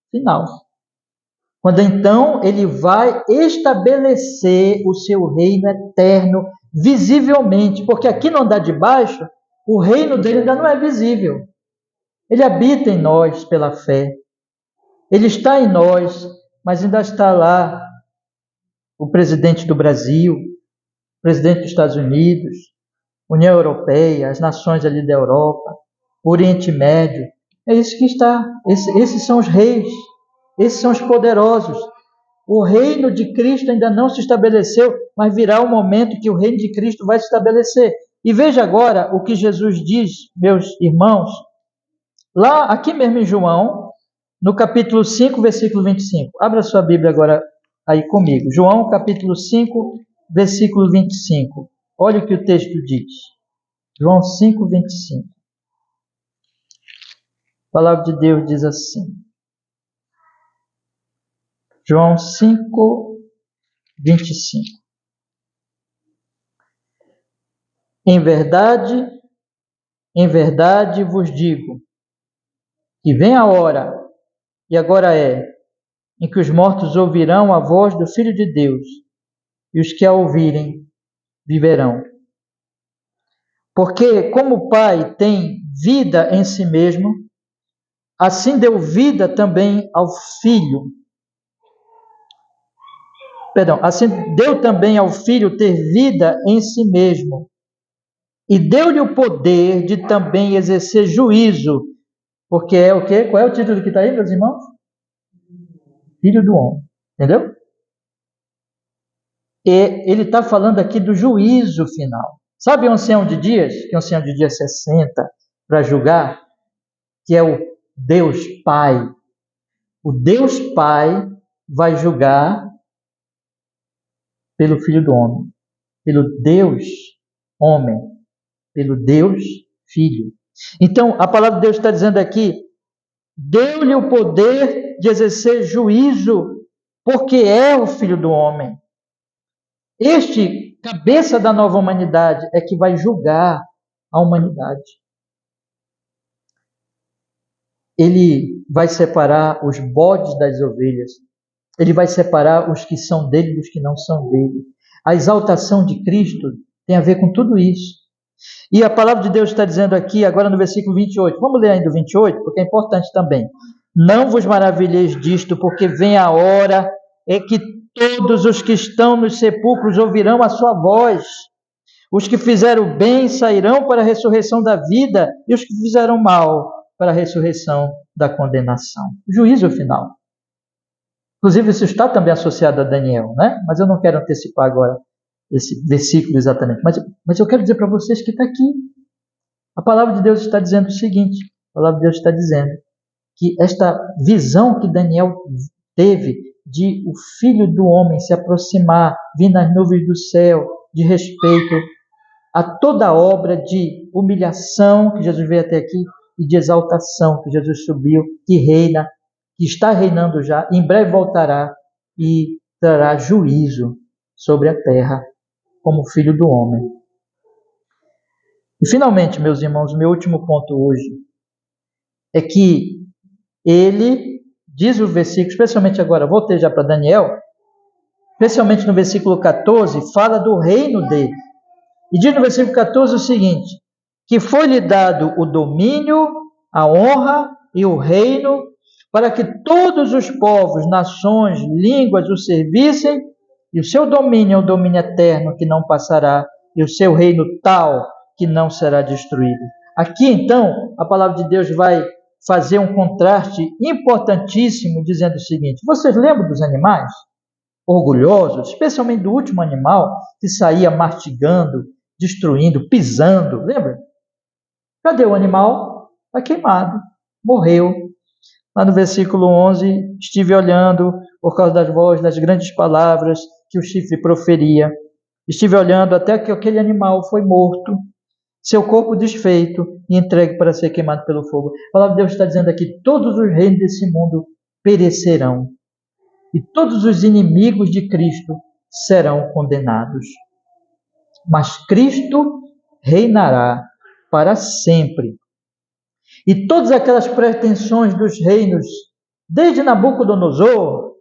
Speaker 1: final. Quando então ele vai estabelecer o seu reino eterno, visivelmente, porque aqui no andar de baixo, o reino dele ainda não é visível. Ele habita em nós pela fé. Ele está em nós, mas ainda está lá o presidente do Brasil, o presidente dos Estados Unidos, União Europeia, as nações ali da Europa, Oriente Médio. É isso que está. Esses são os reis, esses são os poderosos. O reino de Cristo ainda não se estabeleceu, mas virá um momento que o reino de Cristo vai se estabelecer. E veja agora o que Jesus diz, meus irmãos, lá, aqui mesmo em João, no capítulo 5, versículo 25. Abra sua Bíblia agora aí comigo. João, capítulo 5, versículo 25. Olha o que o texto diz. João 5, 25. A palavra de Deus diz assim. João 5, 25. Em verdade vos digo, que vem a hora, e agora é, em que os mortos ouvirão a voz do Filho de Deus, e os que a ouvirem viverão. Porque como o Pai tem vida em si mesmo, assim deu vida também ao Filho. Assim deu também ao Filho ter vida em si mesmo. E deu-lhe o poder de também exercer juízo. Porque é o quê? Qual é o título que está aí, meus irmãos? Filho do homem. Entendeu? E ele está falando aqui do juízo final. Sabe o ancião de dias? Que o ancião de dias se senta para julgar? Que é o Deus Pai. O Deus Pai vai julgar pelo Filho do homem. Pelo Deus homem. Pelo Deus Filho. Então, a palavra de Deus está dizendo aqui, deu-lhe o poder de exercer juízo, porque é o Filho do homem. Este cabeça da nova humanidade é que vai julgar a humanidade. Ele vai separar os bodes das ovelhas. Ele vai separar os que são dele dos que não são dele. A exaltação de Cristo tem a ver com tudo isso. E a palavra de Deus está dizendo aqui, agora no versículo 28. Vamos ler ainda o 28, porque é importante também. Não vos maravilheis disto, porque vem a hora em que todos os que estão nos sepulcros ouvirão a sua voz. Os que fizeram bem sairão para a ressurreição da vida, e os que fizeram mal para a ressurreição da condenação. Juízo final. Inclusive, isso está também associado a Daniel, né? Mas eu não quero antecipar agora esse versículo exatamente. Mas eu quero dizer para vocês que está aqui. A palavra de Deus está dizendo o seguinte. A palavra de Deus está dizendo que esta visão que Daniel teve de o Filho do Homem se aproximar, vir nas nuvens do céu, de respeito a toda a obra de humilhação que Jesus veio até aqui e de exaltação que Jesus subiu, que reina, que está reinando já, em breve voltará e trará juízo sobre a terra como Filho do Homem. E finalmente, meus irmãos, o meu último ponto hoje é que ele, diz o versículo, especialmente agora, voltei já para Daniel, especialmente no versículo 14, fala do reino dele. E diz no versículo 14 o seguinte, que foi-lhe dado o domínio, a honra e o reino, para que todos os povos, nações, línguas o servissem, e o seu domínio é um domínio eterno que não passará, e o seu reino tal que não será destruído. Aqui, então, a palavra de Deus vai fazer um contraste importantíssimo, dizendo o seguinte, vocês lembram dos animais orgulhosos, especialmente do último animal, que saía mastigando, destruindo, pisando, lembra? Cadê o animal? Está queimado, morreu. Lá no versículo 11, estive olhando por causa das vozes, das grandes palavras que o chifre proferia. Estive olhando até que aquele animal foi morto, seu corpo desfeito e entregue para ser queimado pelo fogo. A palavra de Deus está dizendo aqui, todos os reinos desse mundo perecerão e todos os inimigos de Cristo serão condenados. Mas Cristo reinará para sempre. E todas aquelas pretensões dos reinos, desde Nabucodonosor,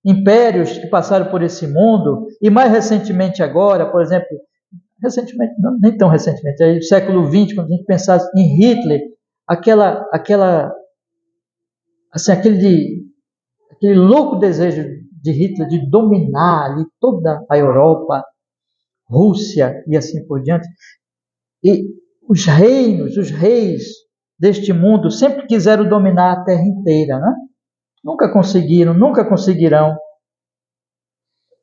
Speaker 1: impérios que passaram por esse mundo, e mais recentemente agora, por exemplo, recentemente, não, nem tão recentemente, aí, século XX, quando a gente pensasse em Hitler, aquele louco desejo de Hitler de dominar ali toda a Europa, Rússia e assim por diante. E os reis deste mundo sempre quiseram dominar a terra inteira, né? Nunca conseguiram, nunca conseguirão.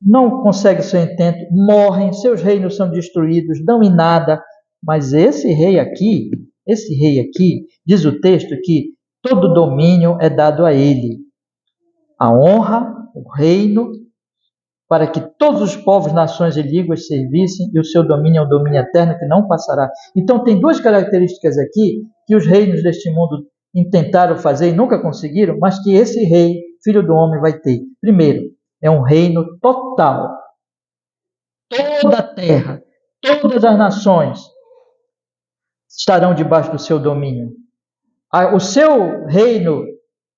Speaker 1: Não conseguem seu intento, morrem, seus reinos são destruídos, dão em nada. Mas esse rei aqui, diz o texto que todo domínio é dado a ele. A honra, o reino, para que todos os povos, nações e línguas servissem, e o seu domínio é um domínio eterno que não passará. Então tem duas características aqui que os reinos deste mundo tentaram fazer e nunca conseguiram, mas que esse rei, Filho do Homem, vai ter. Primeiro, é um reino total. Toda a terra, todas as nações estarão debaixo do seu domínio. O seu reino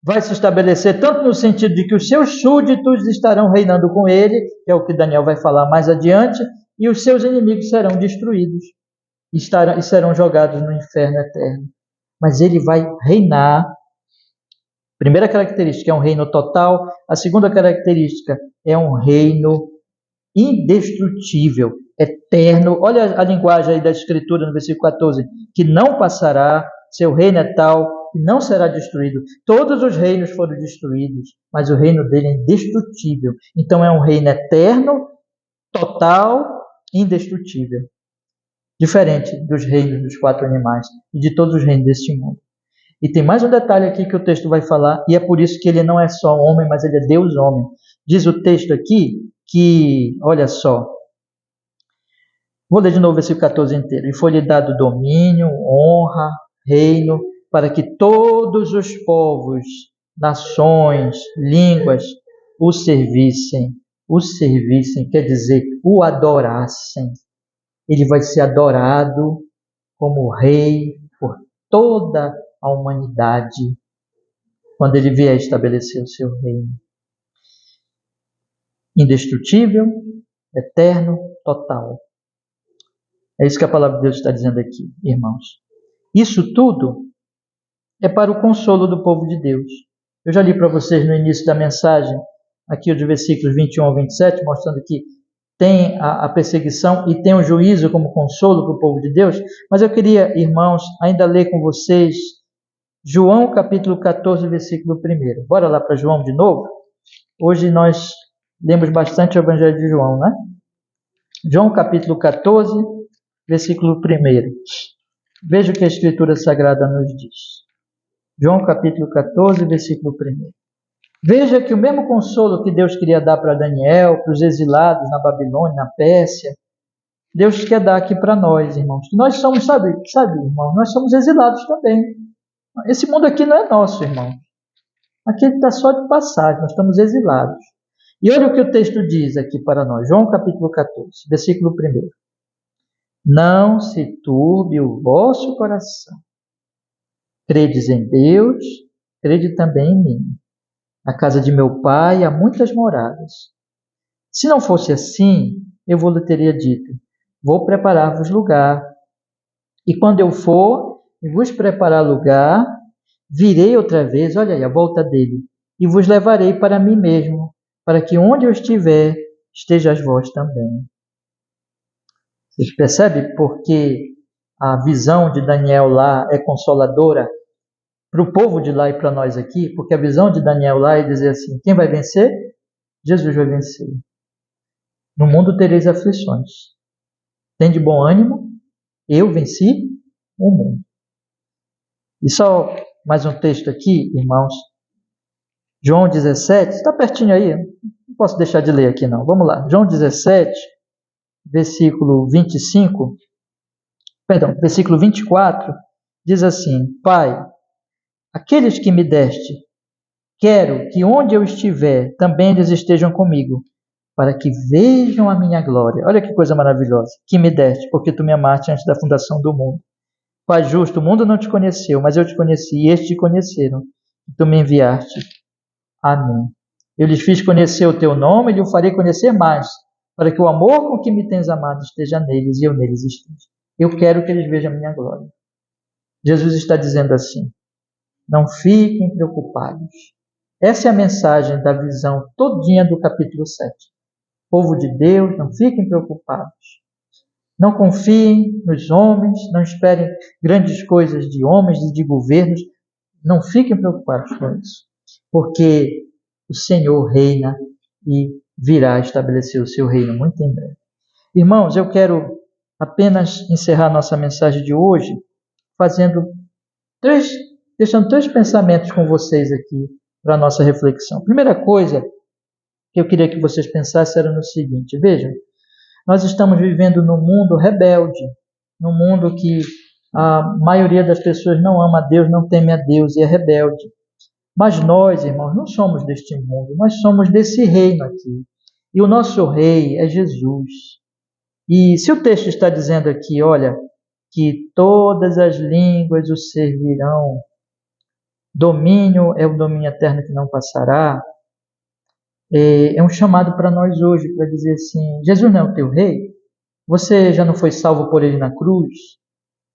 Speaker 1: vai se estabelecer tanto no sentido de que os seus súditos estarão reinando com ele, que é o que Daniel vai falar mais adiante, e os seus inimigos serão destruídos e serão jogados no inferno eterno. Mas ele vai reinar. Primeira característica é um reino total. A segunda característica é um reino indestrutível, eterno. Olha a linguagem aí da Escritura no versículo 14, que não passará, seu reino é tal que não será destruído. Todos os reinos foram destruídos, mas o reino dele é indestrutível. Então é um reino eterno, total, indestrutível. Diferente dos reinos dos quatro animais e de todos os reinos deste mundo. E tem mais um detalhe aqui que o texto vai falar, e é por isso que ele não é só homem, mas ele é Deus homem. Diz o texto aqui que, olha só, vou ler de novo o versículo 14 inteiro. E foi-lhe dado domínio, honra, reino, para que todos os povos, nações, línguas o servissem. O servissem quer dizer, o adorassem. Ele vai ser adorado como rei por toda a humanidade quando ele vier estabelecer o seu reino. Indestrutível, eterno, total. É isso que a palavra de Deus está dizendo aqui, irmãos. Isso tudo é para o consolo do povo de Deus. Eu já li para vocês no início da mensagem, aqui os versículos 21 ao 27, mostrando que tem a perseguição e tem o juízo como consolo para o povo de Deus. Mas eu queria, irmãos, ainda ler com vocês João capítulo 14, versículo 1. Bora lá para João de novo? Hoje nós lemos bastante o Evangelho de João, né? João capítulo 14, versículo 1. Veja o que a Escritura Sagrada nos diz. João capítulo 14, versículo 1. Veja que o mesmo consolo que Deus queria dar para Daniel, para os exilados na Babilônia, na Pérsia, Deus quer dar aqui para nós, irmãos. Que nós somos, sabe, irmãos, nós somos exilados também. Esse mundo aqui não é nosso, irmão. Aqui ele está só de passagem, nós estamos exilados. E olha o que o texto diz aqui para nós, João capítulo 14, versículo 1. Não se turbe o vosso coração. Credes em Deus, crede também em mim. Na casa de meu pai há muitas moradas. Se não fosse assim, eu vos teria dito, vou preparar-vos lugar. E quando eu for e vos preparar lugar, virei outra vez, olha aí a volta dele, e vos levarei para mim mesmo, para que onde eu estiver, estejais vós também. Vocês percebem porque a visão de Daniel lá é consoladora para o povo de lá e para nós aqui? Porque a visão de Daniel lá é dizer assim, quem vai vencer? Jesus vai vencer. No mundo tereis aflições. Tem de bom ânimo, eu venci o mundo. E só mais um texto aqui, irmãos. João 17, está pertinho aí, não posso deixar de ler aqui não. Vamos lá, João 17, versículo 25, versículo 24, diz assim, Pai, aqueles que me deste, quero que onde eu estiver, também eles estejam comigo, para que vejam a minha glória. Olha que coisa maravilhosa, que me deste, porque tu me amaste antes da fundação do mundo. Pai justo, o mundo não te conheceu, mas eu te conheci, e estes te conheceram, e tu me enviaste a mim. Eu lhes fiz conhecer o teu nome e lhe o farei conhecer mais, para que o amor com que me tens amado esteja neles e eu neles esteja. Eu quero que eles vejam a minha glória. Jesus está dizendo assim, não fiquem preocupados. Essa é a mensagem da visão todinha do capítulo 7. Povo de Deus, não fiquem preocupados. Não confiem nos homens, não esperem grandes coisas de homens e de governos. Não fiquem preocupados com isso, porque o Senhor reina e virá estabelecer o seu reino muito em breve. Irmãos, eu quero apenas encerrar nossa mensagem de hoje deixando três pensamentos com vocês aqui para a nossa reflexão. Primeira coisa que eu queria que vocês pensassem era no seguinte, vejam, nós estamos vivendo num mundo rebelde, num mundo que a maioria das pessoas não ama a Deus, não teme a Deus e é rebelde. Mas nós, irmãos, não somos deste mundo, nós somos desse reino aqui. E o nosso rei é Jesus. E se o texto está dizendo aqui, olha, que todas as línguas o servirão, domínio é o domínio eterno que não passará, é um chamado para nós hoje, para dizer assim, Jesus não é o teu rei? Você já não foi salvo por ele na cruz?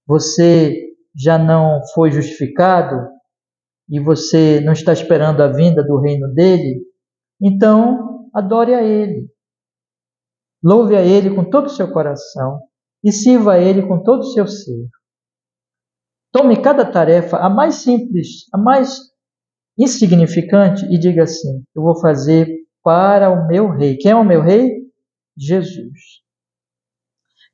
Speaker 1: Você já não foi justificado? E você não está esperando a vinda do reino dele? Então, adore a ele. Louve a ele com todo o seu coração e sirva a ele com todo o seu ser. Tome cada tarefa, a mais simples, a mais insignificante, e diga assim, eu vou fazer para o meu rei. Quem é o meu rei? Jesus.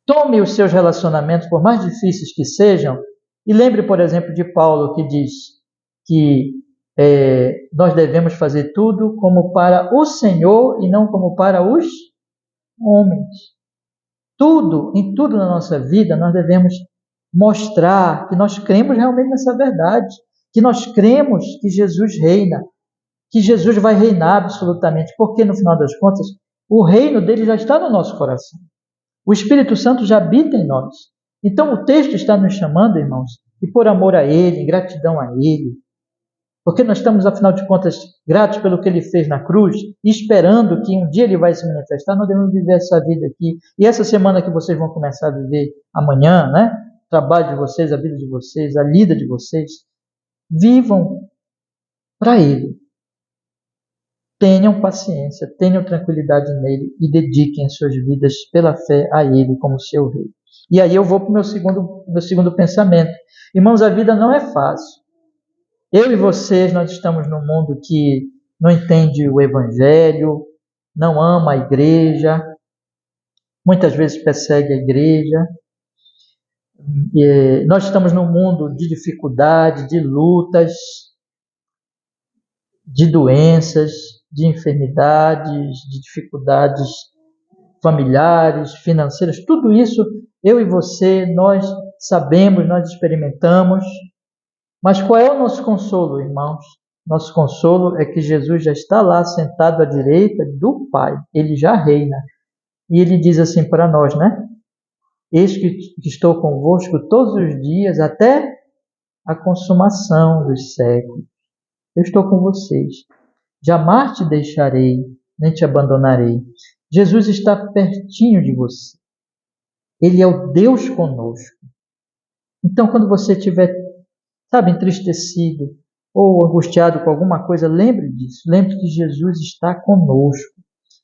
Speaker 1: Tome os seus relacionamentos, por mais difíceis que sejam, e lembre, por exemplo, de Paulo, que diz que nós devemos fazer tudo como para o Senhor e não como para os homens. Em tudo na nossa vida, nós devemos mostrar que nós cremos realmente nessa verdade, que nós cremos que Jesus reina, que Jesus vai reinar absolutamente, porque no final das contas, o reino dele já está no nosso coração. O Espírito Santo já habita em nós. Então o texto está nos chamando, irmãos, e por amor a ele, em gratidão a ele, porque nós estamos, afinal de contas, gratos pelo que ele fez na cruz, e esperando que um dia ele vai se manifestar, nós devemos viver essa vida aqui. E essa semana que vocês vão começar a viver amanhã, né? O trabalho de vocês, a vida de vocês, a lida de vocês, vivam para ele. Tenham paciência, tenham tranquilidade nele e dediquem as suas vidas pela fé a ele como seu rei. E aí eu vou para o meu segundo pensamento. Irmãos, a vida não é fácil. Eu e vocês, nós estamos num mundo que não entende o evangelho, não ama a igreja, muitas vezes persegue a igreja. Nós estamos num mundo de dificuldade, de lutas, de doenças, de enfermidades, de dificuldades familiares, financeiras, tudo isso eu e você, nós sabemos, nós experimentamos. Mas qual é o nosso consolo, irmãos? Nosso consolo é que Jesus já está lá sentado à direita do Pai. Ele já reina. E ele diz assim para nós, né? Eis que estou convosco todos os dias até a consumação dos séculos. Eu estou com vocês. Jamais te deixarei, nem te abandonarei. Jesus está pertinho de você. Ele é o Deus conosco. Então, quando você estiver, entristecido ou angustiado com alguma coisa, lembre disso. Lembre que Jesus está conosco.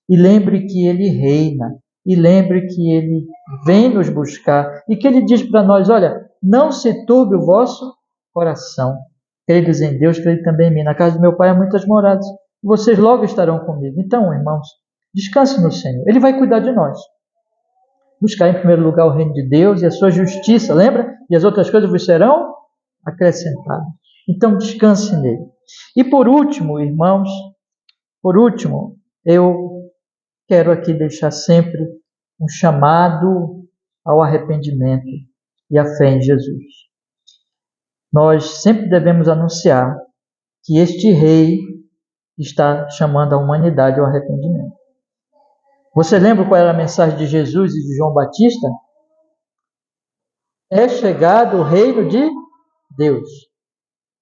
Speaker 1: E lembre que Ele reina. E lembre que Ele vem nos buscar. E que Ele diz para nós, olha, não se turbe o vosso coração. Credes em Deus, crede também em mim. Na casa do meu Pai há muitas moradas. Vocês logo estarão comigo. Então, irmãos, descanse no Senhor. Ele vai cuidar de nós. Buscar em primeiro lugar o reino de Deus e a sua justiça, lembra? E as outras coisas vos serão acrescentadas. Então, descanse nele. E por último, irmãos, eu quero aqui deixar sempre um chamado ao arrependimento e à fé em Jesus. Nós sempre devemos anunciar que este rei está chamando a humanidade ao arrependimento. Você lembra qual era a mensagem de Jesus e de João Batista? É chegado o reino de Deus.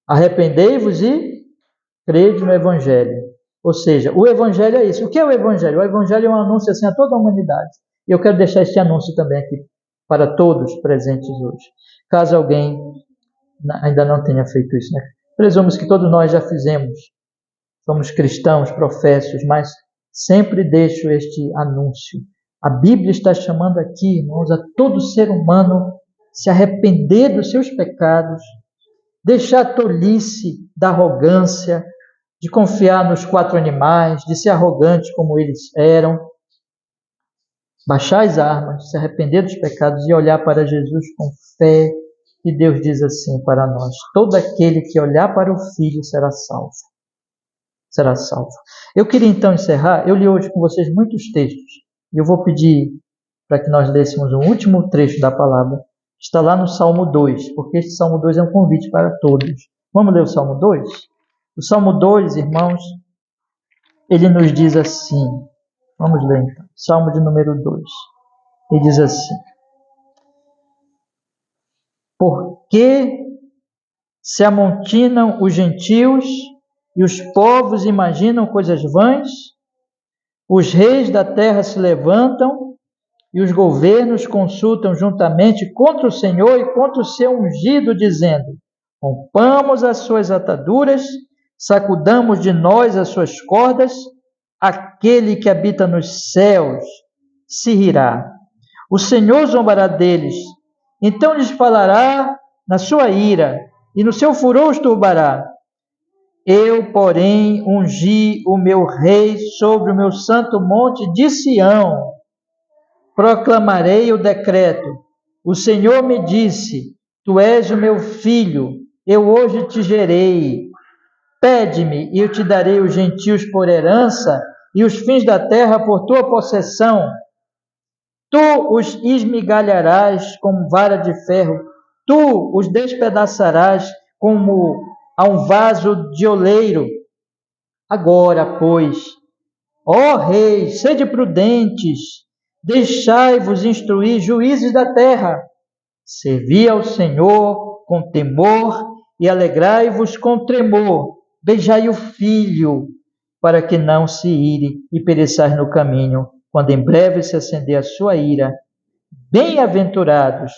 Speaker 1: Arrependei-vos e crede no Evangelho. Ou seja, o Evangelho é isso. O que é o Evangelho? O Evangelho é um anúncio assim a toda a humanidade. E eu quero deixar este anúncio também aqui para todos presentes hoje. Caso alguém ainda não tenha feito isso, né? Presumimos que todos nós já fizemos. Somos cristãos, professos, mas sempre deixo este anúncio. A Bíblia está chamando aqui, irmãos, a todo ser humano se arrepender dos seus pecados, deixar a tolice da arrogância, de confiar nos 4 animais, de ser arrogante como eles eram, baixar as armas, se arrepender dos pecados e olhar para Jesus com fé. E Deus diz assim para nós: todo aquele que olhar para o Filho será salvo. Será salvo. Eu queria então encerrar. Eu li hoje com vocês muitos textos e eu vou pedir para que nós lêssemos um último trecho da palavra. Está lá no Salmo 2, porque este Salmo 2 é um convite para todos. Vamos ler o Salmo 2? O Salmo 2, irmãos, ele nos diz assim. Vamos ler então. Salmo de número 2. Ele diz assim: porque se amontinam os gentios e os povos imaginam coisas vãs, os reis da terra se levantam e os governos consultam juntamente contra o Senhor e contra o seu ungido, dizendo: rompamos as suas ataduras, sacudamos de nós as suas cordas, aquele que habita nos céus se rirá. O Senhor zombará deles, então lhes falará na sua ira, e no seu furor os turbará. Eu, porém, ungi o meu rei sobre o meu santo monte de Sião. Proclamarei o decreto. O Senhor me disse: tu és o meu filho, eu hoje te gerei. Pede-me e eu te darei os gentios por herança e os fins da terra por tua possessão. Tu os esmigalharás como vara de ferro, tu os despedaçarás como a um vaso de oleiro. Agora, pois, ó reis, sede prudentes, deixai-vos instruir juízes da terra. Servi ao Senhor com temor e alegrai-vos com tremor. Beijai o filho, para que não se ire e pereçais no caminho, quando em breve se acender a sua ira. Bem-aventurados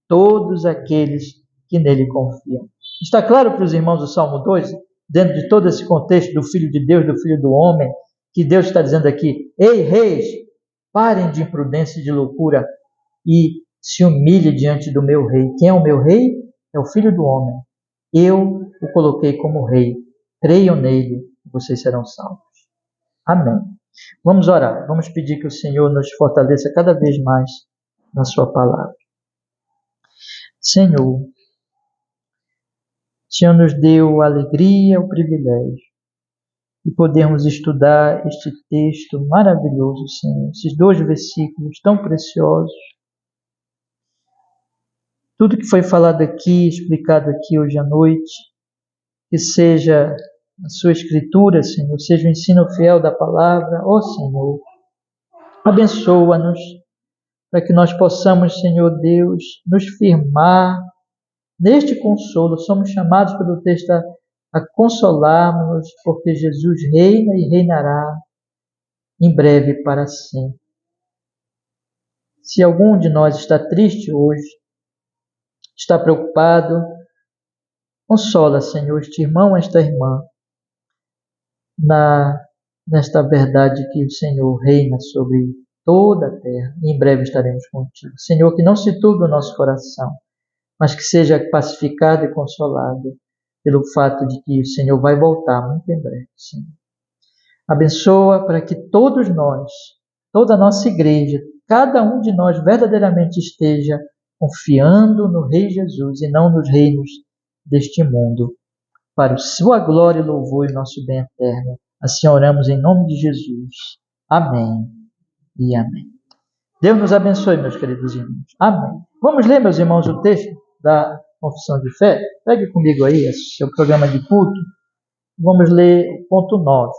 Speaker 1: todos aqueles que nele confiam. Está claro para os irmãos do Salmo 2, dentro de todo esse contexto do Filho de Deus, do Filho do Homem, que Deus está dizendo aqui: ei, reis, parem de imprudência e de loucura e se humilhem diante do meu rei. Quem é o meu rei? É o Filho do Homem. Eu o coloquei como rei. Creiam nele e vocês serão salvos. Amém. Vamos orar. Vamos pedir que o Senhor nos fortaleça cada vez mais na sua palavra. Senhor, o Senhor nos deu a alegria, o privilégio e podermos estudar este texto maravilhoso, Senhor, esses 2 versículos tão preciosos. Tudo que foi falado aqui, explicado aqui hoje à noite, que seja a sua escritura, Senhor, seja o ensino fiel da palavra, ó Senhor, abençoa-nos, para que nós possamos, Senhor Deus, nos firmar neste consolo. Somos chamados pelo texto a consolarmos, porque Jesus reina e reinará em breve para sempre. Se algum de nós está triste hoje, está preocupado, consola, Senhor, este irmão, esta irmã, nesta verdade que o Senhor reina sobre toda a terra, e em breve estaremos contigo. Senhor, que não se turbe o nosso coração, mas que seja pacificado e consolado pelo fato de que o Senhor vai voltar muito em breve, Senhor. Abençoa para que todos nós, toda a nossa igreja, cada um de nós verdadeiramente esteja confiando no Rei Jesus e não nos reinos deste mundo, para a sua glória e louvor e nosso bem eterno. Assim oramos em nome de Jesus. Amém e amém. Deus nos abençoe, meus queridos irmãos. Amém. Vamos ler, meus irmãos, o texto da Confissão de Fé? Pegue comigo aí, seu programa de culto. Vamos ler o ponto 9.